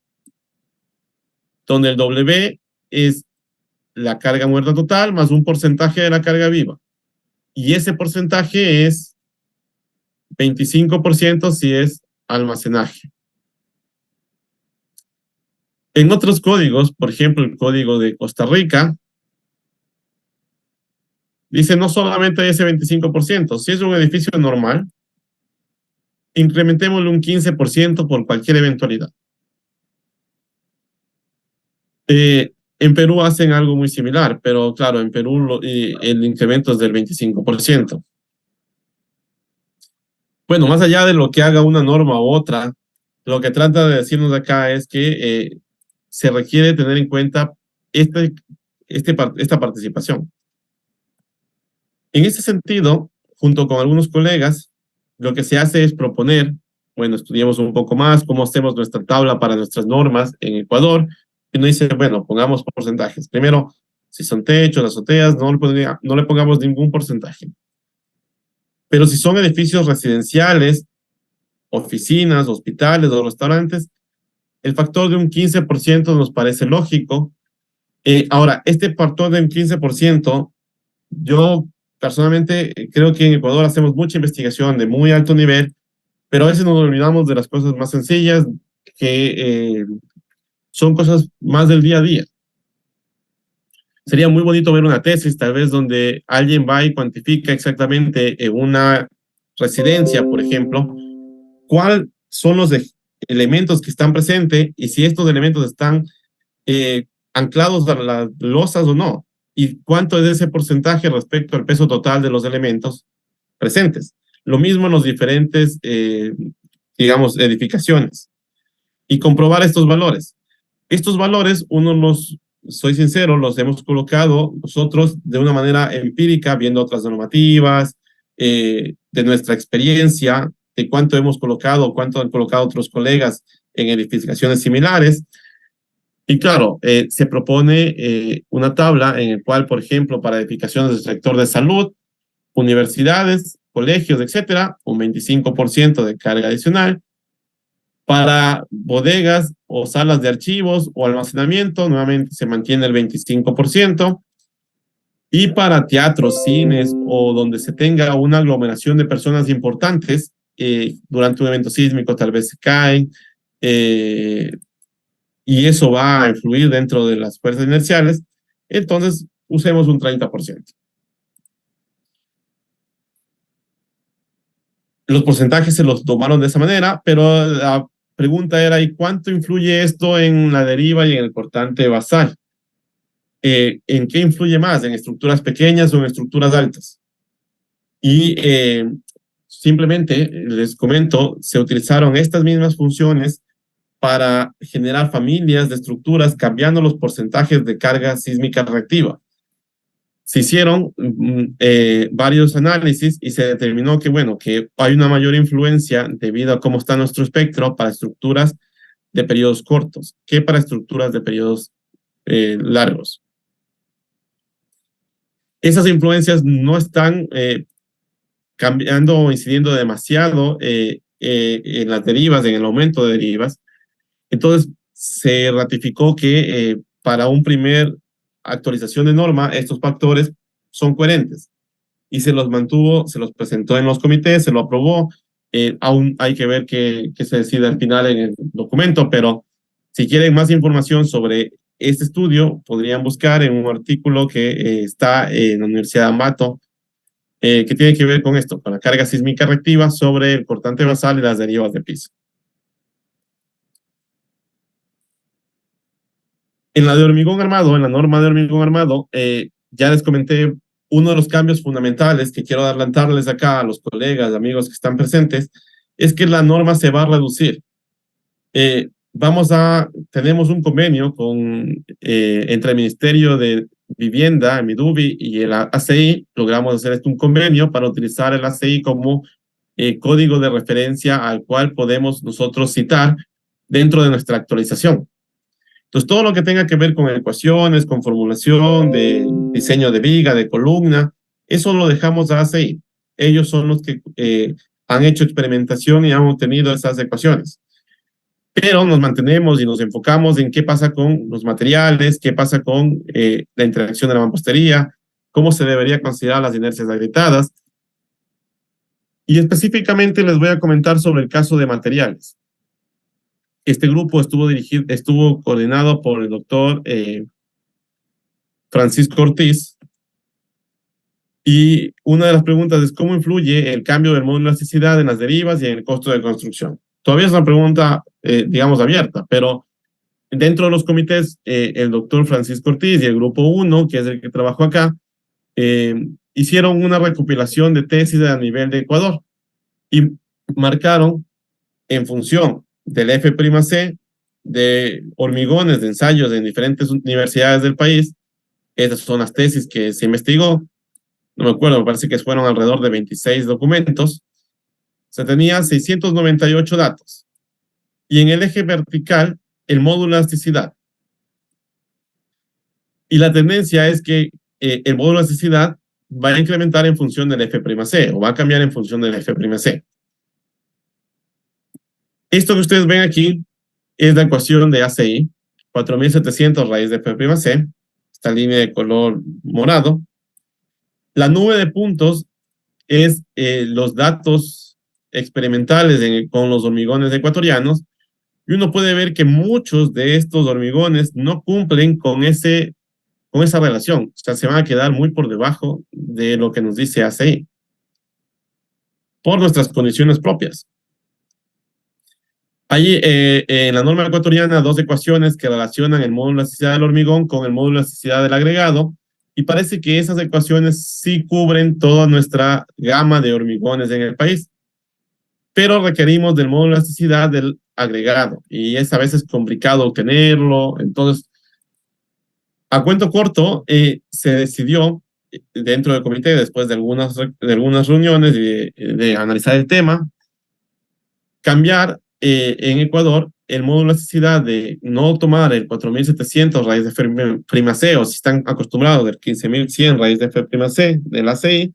donde el W es la carga muerta total más un porcentaje de la carga viva. Y ese porcentaje es 25% si es almacenaje. En otros códigos, por ejemplo, el código de Costa Rica, dice no solamente ese 25%, si es un edificio normal, incrementémosle un 15% por cualquier eventualidad. En Perú hacen algo muy similar, pero claro, en Perú el incremento es del 25%. Bueno, más allá de lo que haga una norma u otra, lo que trata de decirnos acá es que se requiere tener en cuenta esta participación. En ese sentido, junto con algunos colegas, lo que se hace es proponer, bueno, estudiemos un poco más cómo hacemos nuestra tabla para nuestras normas en Ecuador, y nos dice, bueno, pongamos porcentajes. Primero, si son techos, azoteas, no le pongamos ningún porcentaje. Pero si son edificios residenciales, oficinas, hospitales o restaurantes, el factor de un 15% nos parece lógico. Ahora, este factor de un 15%, yo personalmente creo que en Ecuador hacemos mucha investigación de muy alto nivel, pero a veces nos olvidamos de las cosas más sencillas que son cosas más del día a día. Sería muy bonito ver una tesis, tal vez, donde alguien va y cuantifica exactamente en una residencia, por ejemplo, cuáles son los elementos que están presentes y si estos elementos están anclados a las losas o no, y cuánto es ese porcentaje respecto al peso total de los elementos presentes. Lo mismo en los diferentes, digamos, edificaciones. Y comprobar estos valores. Estos valores, soy sincero, los hemos colocado nosotros de una manera empírica, viendo otras normativas, de nuestra experiencia, de cuánto hemos colocado, cuánto han colocado otros colegas en edificaciones similares. Y claro, se propone una tabla en la cual, por ejemplo, para edificaciones del sector de salud, universidades, colegios, etcétera, un 25% de carga adicional. Para bodegas o salas de archivos o almacenamiento, nuevamente se mantiene el 25%. Y para teatros, cines o donde se tenga una aglomeración de personas importantes, durante un evento sísmico tal vez se caen, y eso va a influir dentro de las fuerzas inerciales, entonces usemos un 30%. Los porcentajes se los tomaron de esa manera, pero la pregunta era, ¿y cuánto influye esto en la deriva y en el cortante basal? ¿En qué influye más? ¿En estructuras pequeñas o en estructuras altas? Y simplemente les comento, se utilizaron estas mismas funciones para generar familias de estructuras cambiando los porcentajes de carga sísmica reactiva. Se hicieron varios análisis y se determinó que, bueno, que hay una mayor influencia debido a cómo está nuestro espectro para estructuras de periodos cortos que para estructuras de periodos largos. Esas influencias no están cambiando o incidiendo demasiado en las derivas, en el aumento de derivas. Entonces, se ratificó que para un primer actualización de norma, estos factores son coherentes y se los mantuvo, se los presentó en los comités, se lo aprobó. Aún hay que ver qué se decide al final en el documento, pero si quieren más información sobre este estudio, podrían buscar en un artículo que está en la Universidad de Ambato, que tiene que ver con esto, con la carga sísmica reactiva sobre el cortante basal y las derivas de piso. En la de hormigón armado, en la norma de hormigón armado, ya les comenté uno de los cambios fundamentales que quiero adelantarles acá a los colegas, amigos que están presentes, es que la norma se va a reducir. Tenemos un convenio entre el Ministerio de Vivienda, Midubi, y el ACI. Logramos hacer un convenio para utilizar el ACI como código de referencia al cual podemos nosotros citar dentro de nuestra actualización. Entonces, todo lo que tenga que ver con ecuaciones, con formulación, de diseño de viga, de columna, eso lo dejamos a ACI. Ellos son los que han hecho experimentación y han obtenido esas ecuaciones. Pero nos mantenemos y nos enfocamos en qué pasa con los materiales, qué pasa con la interacción de la mampostería, cómo se debería considerar las inercias agrietadas. Y específicamente les voy a comentar sobre el caso de materiales. Este grupo estuvo coordinado por el doctor Francisco Ortiz. Y una de las preguntas es cómo influye el cambio del módulo de elasticidad en las derivas y en el costo de construcción. Todavía es una pregunta, digamos, abierta, pero dentro de los comités, el doctor Francisco Ortiz y el grupo 1, que es el que trabajó acá, hicieron una recopilación de tesis a nivel de Ecuador y marcaron en función del F'(C) de hormigones de ensayos en diferentes universidades del país. Esas son las tesis que se investigó. No me acuerdo, me parece que fueron alrededor de 26 documentos. Se tenía 698 datos. Y en el eje vertical, el módulo de elasticidad. Y la tendencia es que el módulo de elasticidad va a incrementar en función del F'(C) o va a cambiar en función del F'(C). Esto que ustedes ven aquí es la ecuación de ACI, 4700 raíz de F'(C), esta línea de color morado. La nube de puntos es los datos experimentales con los hormigones ecuatorianos, y uno puede ver que muchos de estos hormigones no cumplen con esa relación, o sea, se van a quedar muy por debajo de lo que nos dice ACI, por nuestras condiciones propias. Hay en la norma ecuatoriana dos ecuaciones que relacionan el módulo de elasticidad del hormigón con el módulo de elasticidad del agregado, y parece que esas ecuaciones sí cubren toda nuestra gama de hormigones en el país, pero requerimos del módulo de elasticidad del agregado, y es a veces complicado obtenerlo. Entonces, a cuento corto, se decidió dentro del comité, después de algunas reuniones de analizar el tema, cambiar en Ecuador el módulo de elasticidad de no tomar el 4700 raíz de F prima C, o si están acostumbrados del 15100 raíz de F prima C de la CI,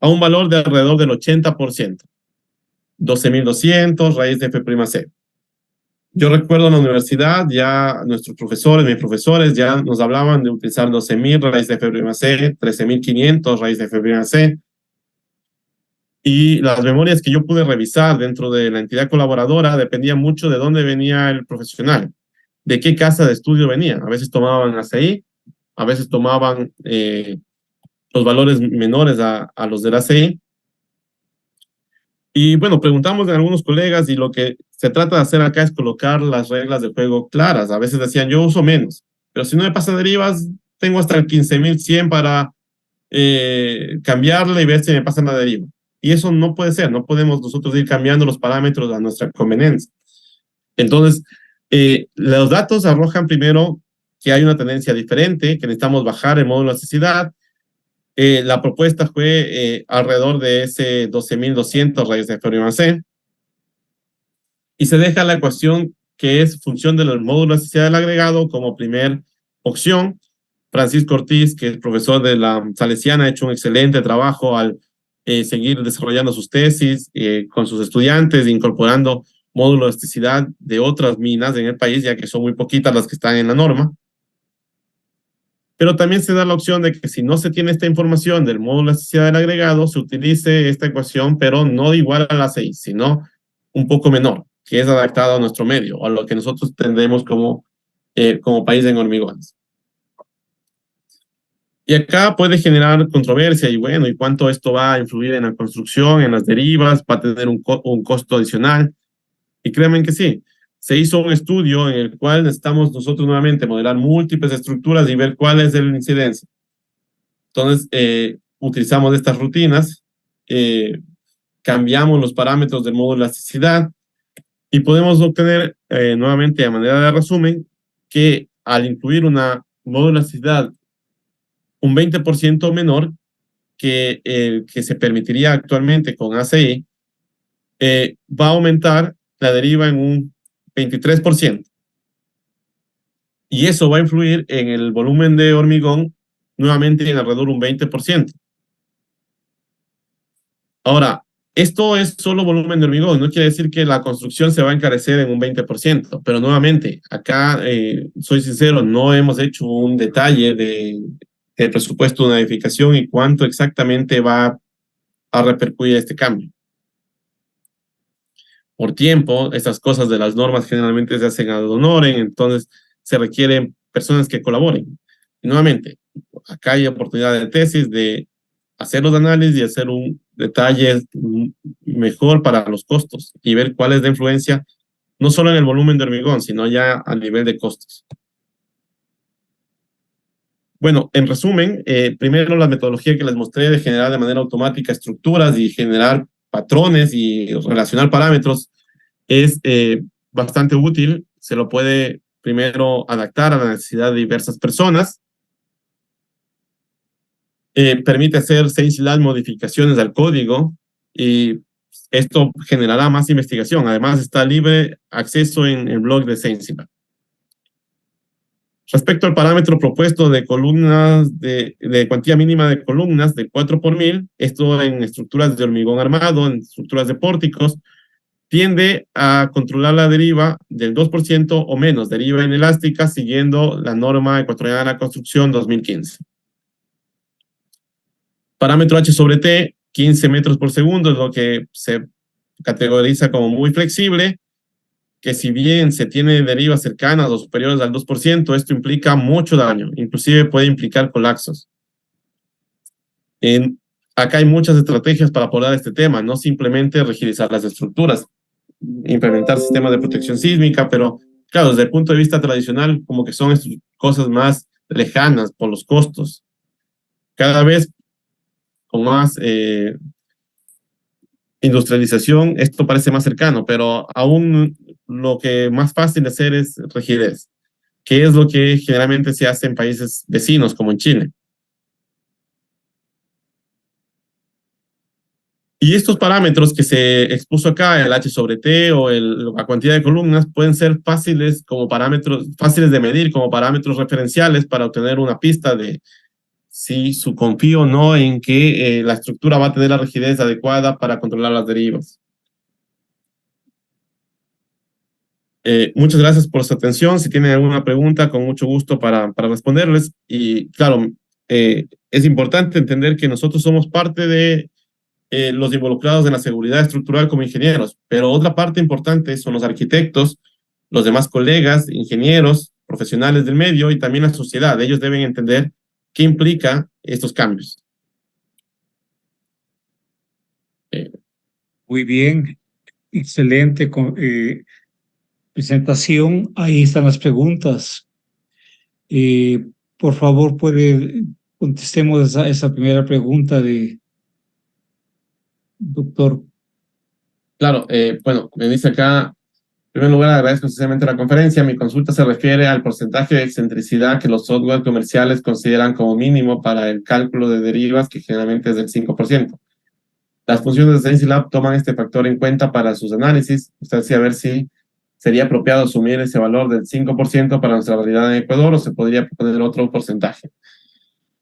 a un valor de alrededor del 80%, 12200 raíz de F prima C. Yo recuerdo en la universidad, ya nuestros profesores, mis profesores, ya nos hablaban de utilizar 12000 raíz de F prima C, 13500 raíz de F prima C, y las memorias que yo pude revisar dentro de la entidad colaboradora dependían mucho de dónde venía el profesional, de qué casa de estudio venía. A veces tomaban ACI, a veces tomaban los valores menores a los de la ACI. Y bueno, preguntamos a algunos colegas, y lo que se trata de hacer acá es colocar las reglas de juego claras. A veces decían, yo uso menos, pero si no me pasa derivas, tengo hasta el 15100 para cambiarle y ver si me pasa la deriva. Y eso no puede ser, no podemos nosotros ir cambiando los parámetros a nuestra conveniencia. Entonces, los datos arrojan primero que hay una tendencia diferente, que necesitamos bajar el módulo de elasticidad. La propuesta fue alrededor de ese 12200 raíz de F prima C, y se deja la ecuación que es función del módulo de elasticidad del agregado como primer opción. Francisco Ortiz, que es profesor de la Salesiana, ha hecho un excelente trabajo al seguir desarrollando sus tesis con sus estudiantes, incorporando módulo de elasticidad de otras minas en el país, ya que son muy poquitas las que están en la norma. Pero también se da la opción de que si no se tiene esta información del módulo de elasticidad del agregado, se utilice esta ecuación, pero no igual a la 6, sino un poco menor, que es adaptado a nuestro medio, o a lo que nosotros tendremos como país en hormigones. Y acá puede generar controversia, y bueno, ¿y cuánto esto va a influir en la construcción, en las derivas? ¿Va a tener un costo adicional? Y créanme que sí. Se hizo un estudio en el cual necesitamos nosotros nuevamente modelar múltiples estructuras y ver cuál es la incidencia. Entonces, utilizamos estas rutinas, cambiamos los parámetros del módulo de elasticidad, y podemos obtener nuevamente, a manera de resumen, que al incluir una módulo de elasticidad un 20% menor que el que se permitiría actualmente con ACI, va a aumentar la deriva en un 23%. Y eso va a influir en el volumen de hormigón nuevamente en alrededor de un 20%. Ahora, esto es solo volumen de hormigón, no quiere decir que la construcción se va a encarecer en un 20%, pero nuevamente, acá soy sincero, no hemos hecho un detalle del presupuesto de una edificación y cuánto exactamente va a repercutir este cambio. Por tiempo, estas cosas de las normas generalmente se hacen ad honorem, entonces se requieren personas que colaboren. Y nuevamente, acá hay oportunidad de tesis de hacer los análisis y hacer un detalle mejor para los costos y ver cuál es la influencia, no solo en el volumen de hormigón, sino ya a nivel de costos. Bueno, en resumen, primero la metodología que les mostré de generar de manera automática estructuras y generar patrones y relacionar parámetros es bastante útil. Se lo puede primero adaptar a la necesidad de diversas personas. Permite hacer 6 modificaciones al código, y esto generará más investigación. Además, está libre acceso en el blog de Sensible. Respecto al parámetro propuesto de columnas, de cuantía mínima de columnas de 4 por 1000, esto en estructuras de hormigón armado, en estructuras de pórticos, tiende a controlar la deriva del 2% o menos, deriva inelástica, siguiendo la norma ecuatoriana de la construcción 2015. Parámetro H sobre T, 15 metros por segundo, es lo que se categoriza como muy flexible, que si bien se tiene derivas cercanas o superiores al 2%, esto implica mucho daño, inclusive puede implicar colapsos. Acá hay muchas estrategias para abordar este tema, no simplemente rigidizar las estructuras. implementar sistemas de protección sísmica, pero claro, desde el punto de vista tradicional, como que son cosas más lejanas por los costos. Cada vez con más industrialización, esto parece más cercano, pero aún lo que más fácil de hacer es rigidez, que es lo que generalmente se hace en países vecinos, como en Chile. Y estos parámetros que se expuso acá, el H sobre T o la cantidad de columnas, pueden ser fáciles como parámetros, fáciles de medir como parámetros referenciales para obtener una pista de si su confío o no en que la estructura va a tener la rigidez adecuada para controlar las derivas. Muchas gracias por su atención. Si tienen alguna pregunta, con mucho gusto para responderles. Y claro, es importante entender que nosotros somos parte de los involucrados en la seguridad estructural como ingenieros, pero otra parte importante son los arquitectos, los demás colegas, ingenieros, profesionales del medio y también la sociedad. Ellos deben entender qué implica estos cambios. Muy bien, excelente presentación. Ahí están las preguntas. Por favor, contestemos esa primera pregunta de doctor. Claro, bueno, me dice acá, en primer lugar, agradezco sinceramente la conferencia. Mi consulta se refiere al porcentaje de excentricidad que los software comerciales consideran como mínimo para el cálculo de derivas, que generalmente es del 5%. Las funciones de SensiLab toman este factor en cuenta para sus análisis. Usted decía a ver si sería apropiado asumir ese valor del 5% para nuestra realidad en Ecuador o se podría proponer otro porcentaje.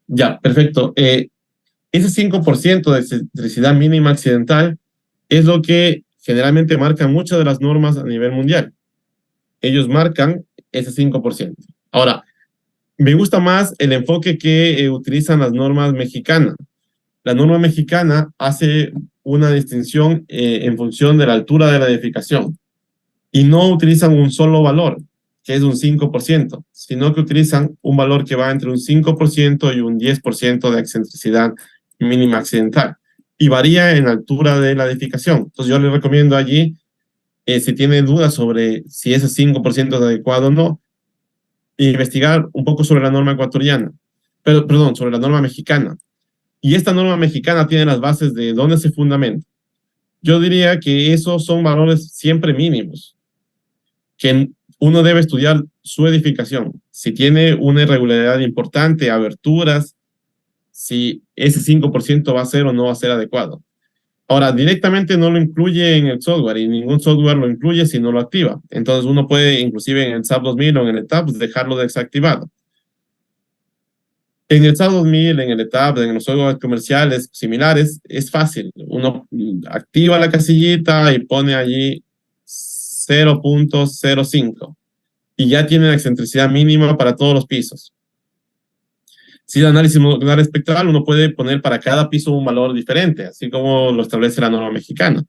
Ya, perfecto. Ese 5% de excentricidad mínima accidental es lo que generalmente marcan muchas de las normas a nivel mundial. Ellos marcan ese 5%. Ahora, me gusta más el enfoque que utilizan las normas mexicanas. La norma mexicana hace una distinción en función de la altura de la edificación y no utilizan un solo valor, que es un 5%, sino que utilizan un valor que va entre un 5% y un 10% de excentricidad mínima accidental y varía en la altura de la edificación. Entonces yo les recomiendo allí, si tienen dudas sobre si ese 5% es adecuado o no, investigar un poco sobre la norma ecuatoriana, perdón, sobre la norma mexicana. Y esta norma mexicana tiene las bases de dónde se fundamenta. Yo diría que esos son valores siempre mínimos, que uno debe estudiar su edificación. Si tiene una irregularidad importante, aberturas, si ese 5% va a ser o no va a ser adecuado. Ahora, directamente no lo incluye en el software y ningún software lo incluye si no lo activa. Entonces uno puede, inclusive en el SAP 2000 o en el ETAP, dejarlo desactivado. En el SAP 2000, en el ETAP, en los software comerciales similares, es fácil. Uno activa la casillita y pone allí 0.05 y ya tiene la excentricidad mínima para todos los pisos. Si el análisis modular espectral, uno puede poner para cada piso un valor diferente, así como lo establece la norma mexicana.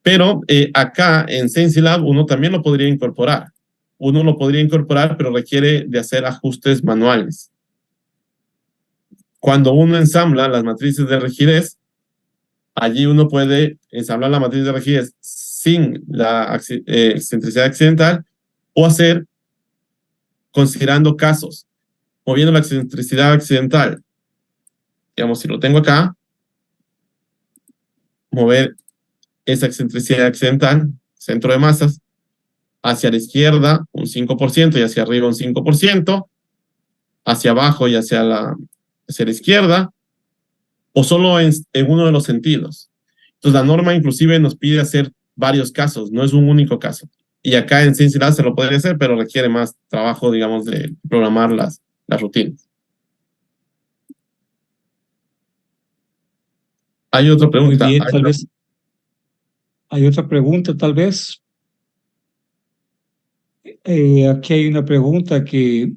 Pero acá en SensiLab uno también lo podría incorporar. Uno lo podría incorporar, pero requiere de hacer ajustes manuales. Cuando uno ensambla las matrices de rigidez, allí uno puede ensamblar la matriz de rigidez sin la excentricidad accidental o hacer considerando casos, moviendo la excentricidad accidental. Digamos, si lo tengo acá, mover esa excentricidad accidental, centro de masas, hacia la izquierda un 5% y hacia arriba un 5%, hacia abajo y hacia la izquierda, o solo en uno de los sentidos. Entonces la norma inclusive nos pide hacer varios casos, no es un único caso. Y acá en SensiLab se lo podría hacer, pero requiere más trabajo, digamos, de programar las rutinas. Hay otra Muy pregunta. bien, tal vez. Hay otra pregunta, tal vez. Aquí hay una pregunta que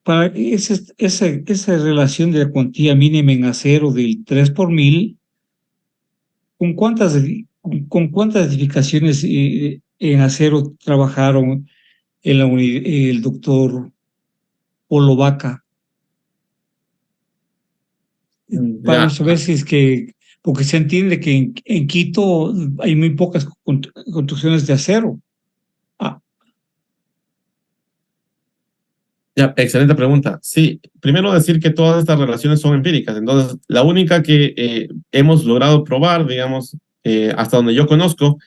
para esa relación de la cuantía mínima en acero del 3 por 1000, con cuántas edificaciones en acero trabajaron el doctor Polo Vaca? Para Ya, saber si es que porque se entiende que en Quito hay muy pocas construcciones de acero. Ah, Ya, excelente pregunta. Sí, primero decir que todas estas relaciones son empíricas. Entonces, la única que hemos logrado probar, digamos, hasta donde yo conozco,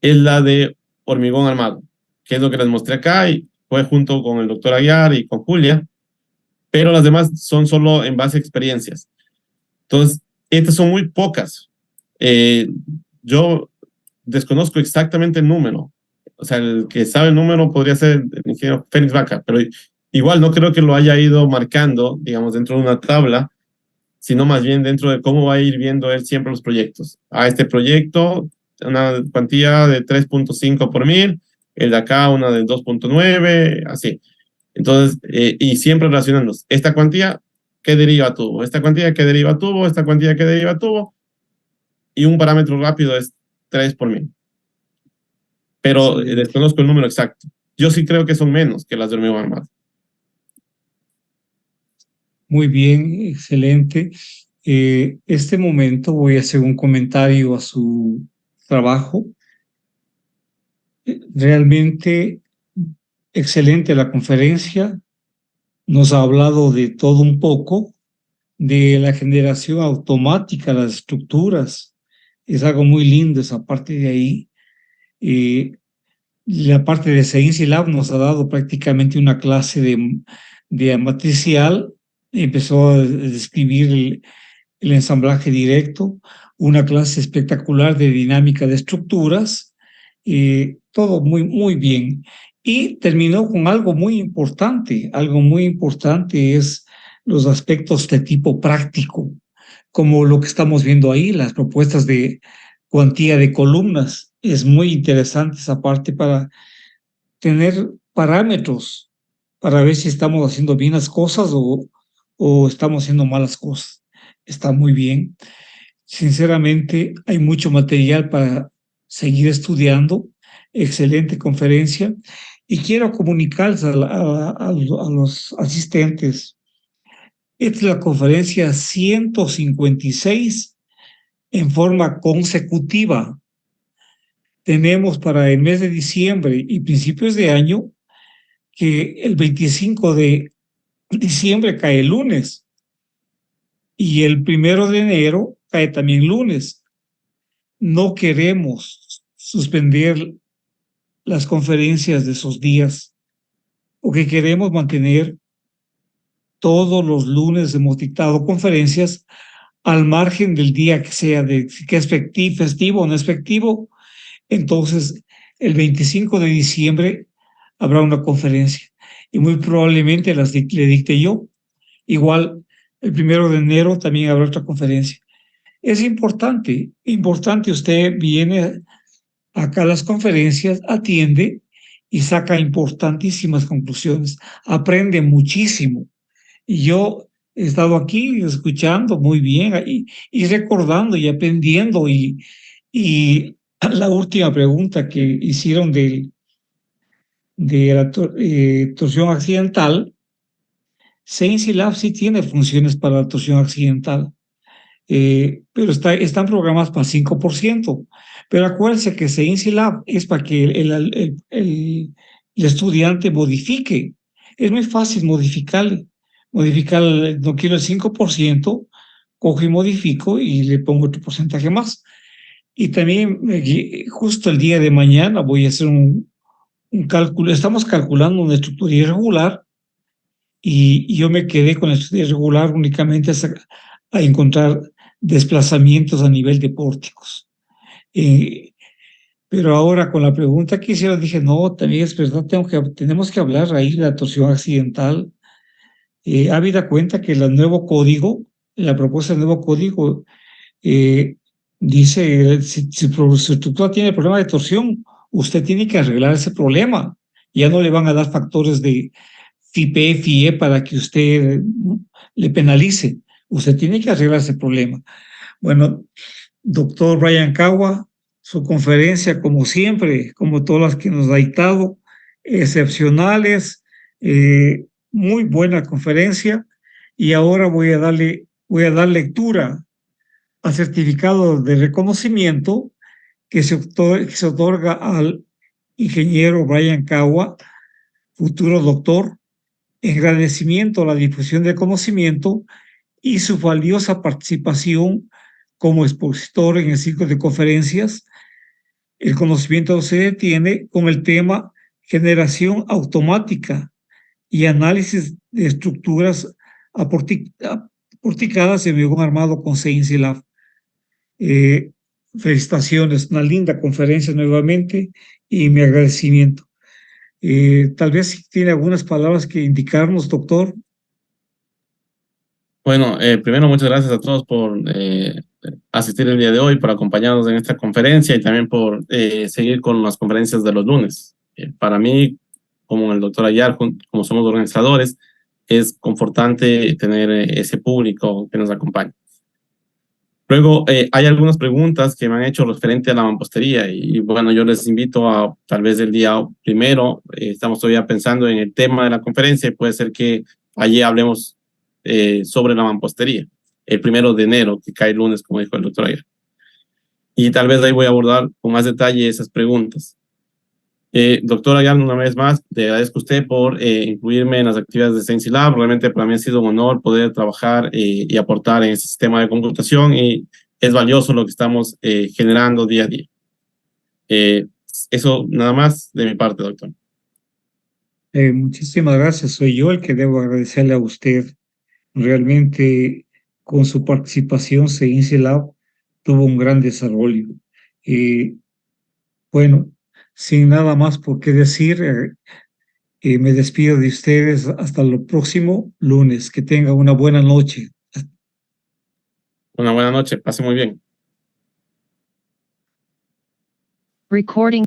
es la de hormigón armado, que es lo que les mostré acá y fue junto con el doctor Aguiar y con Julia, pero las demás son solo en base a experiencias. Entonces, estas son muy pocas. Eh, yo desconozco exactamente el número. O sea, el que sabe el número podría ser el ingeniero Félix Vaca, pero igual no creo que lo haya ido marcando, digamos, dentro de una tabla, sino más bien dentro de cómo va a ir viendo él siempre los proyectos. A este proyecto, una cuantía de 3.5 por mil, el de acá una de 2.9, así. Entonces, y siempre relacionando esta cuantía, ¿qué deriva tuvo? Esta cuantía, ¿qué deriva tuvo? Esta cuantía, ¿qué deriva tuvo? Y un parámetro rápido es 3 por mil. Pero excelente. desconozco el número exacto. Yo sí creo que son menos que las de hormigón armado. Muy bien, excelente. Este momento voy a hacer un comentario a su trabajo. Realmente excelente la conferencia. Nos ha hablado de todo un poco, de la generación automática, las estructuras. Es algo muy lindo esa parte de ahí. Eh, la parte de Science Lab nos ha dado prácticamente una clase de matricial. Empezó a describir el ensamblaje directo, una clase espectacular de dinámica de estructuras, todo muy, muy bien. Y terminó con algo muy importante es los aspectos de tipo práctico, como lo que estamos viendo ahí, las propuestas de cuantía de columnas. Es muy interesante esa parte para tener parámetros, para ver si estamos haciendo bien las cosas o estamos haciendo malas cosas. Está muy bien. Sinceramente, hay mucho material para seguir estudiando. Excelente conferencia. Y quiero comunicarles a los asistentes. Esta es la conferencia 156 en forma consecutiva. Tenemos para el mes de diciembre y principios de año que el 25 de diciembre cae el lunes y el 1 de enero cae también lunes. No queremos suspender las conferencias de esos días, porque queremos mantener todos los lunes, hemos dictado conferencias al margen del día que sea, de que es festivo o no es festivo. Entonces, el 25 de diciembre habrá una conferencia y muy probablemente le dicte yo. Igual, el 1 de enero también habrá otra conferencia. Es importante, importante, usted viene acá a las conferencias, atiende y saca importantísimas conclusiones, aprende muchísimo. Y yo he estado aquí escuchando muy bien y recordando y aprendiendo. Y la última pregunta que hicieron de la torsión accidental, Science Lab sí tiene funciones para la torsión accidental, pero están programadas para 5%. Pero acuérdense que Science Lab es para que el estudiante modifique. Es muy fácil modificarle. Modificar, no quiero el 5%, cojo y modifico y le pongo otro porcentaje más. Y también justo el día de mañana voy a hacer un cálculo. Estamos calculando una estructura irregular y yo me quedé con la estructura irregular únicamente a encontrar desplazamientos a nivel de pórticos. Eh, pero ahora con la pregunta que hicieron dije, no, también es verdad, tenemos que hablar ahí de la torsión accidental. Habida cuenta que el nuevo código, la propuesta del nuevo código, eh, dice, si su estructura tiene problema de torsión, usted tiene que arreglar ese problema. Ya no le van a dar factores de FIPE, FIE para que usted le penalice. Usted tiene que arreglar ese problema. Bueno, doctor Brian Kawa, su conferencia, como siempre, como todas las que nos ha dictado, excepcionales, muy buena conferencia. Y ahora voy a dar lectura al certificado de reconocimiento que se otorga al ingeniero Brian Cagua, futuro doctor, en agradecimiento a la difusión del conocimiento y su valiosa participación como expositor en el ciclo de conferencias. El conocimiento se detiene con el tema generación automática y análisis de estructuras aporticadas en hormigón armado con CINCILAB. Felicitaciones, una linda conferencia nuevamente y mi agradecimiento. Tal vez tiene algunas palabras que indicarnos, doctor. Bueno, primero muchas gracias a todos por asistir el día de hoy, por acompañarnos en esta conferencia y también por seguir con las conferencias de los lunes. Para mí, como el doctor Ayar, como somos organizadores, es confortante tener ese público que nos acompaña. Luego, hay algunas preguntas que me han hecho referente a la mampostería y bueno, yo les invito a tal vez el día primero, estamos todavía pensando en el tema de la conferencia y puede ser que allí hablemos sobre la mampostería, el 1 de enero, que cae lunes, como dijo el doctor ayer. Y tal vez ahí voy a abordar con más detalle esas preguntas. Doctor Ayar, una vez más, le agradezco a usted por incluirme en las actividades de CienciLab. Realmente para mí ha sido un honor poder trabajar y aportar en este sistema de computación y es valioso lo que estamos generando día a día. Eso nada más de mi parte, doctor. Muchísimas gracias. Soy yo el que debo agradecerle a usted. Realmente con su participación CINCILAB tuvo un gran desarrollo. Bueno, sin nada más por qué decir, me despido de ustedes hasta el próximo lunes. Que tengan una buena noche. Una buena noche, pase muy bien. Recording.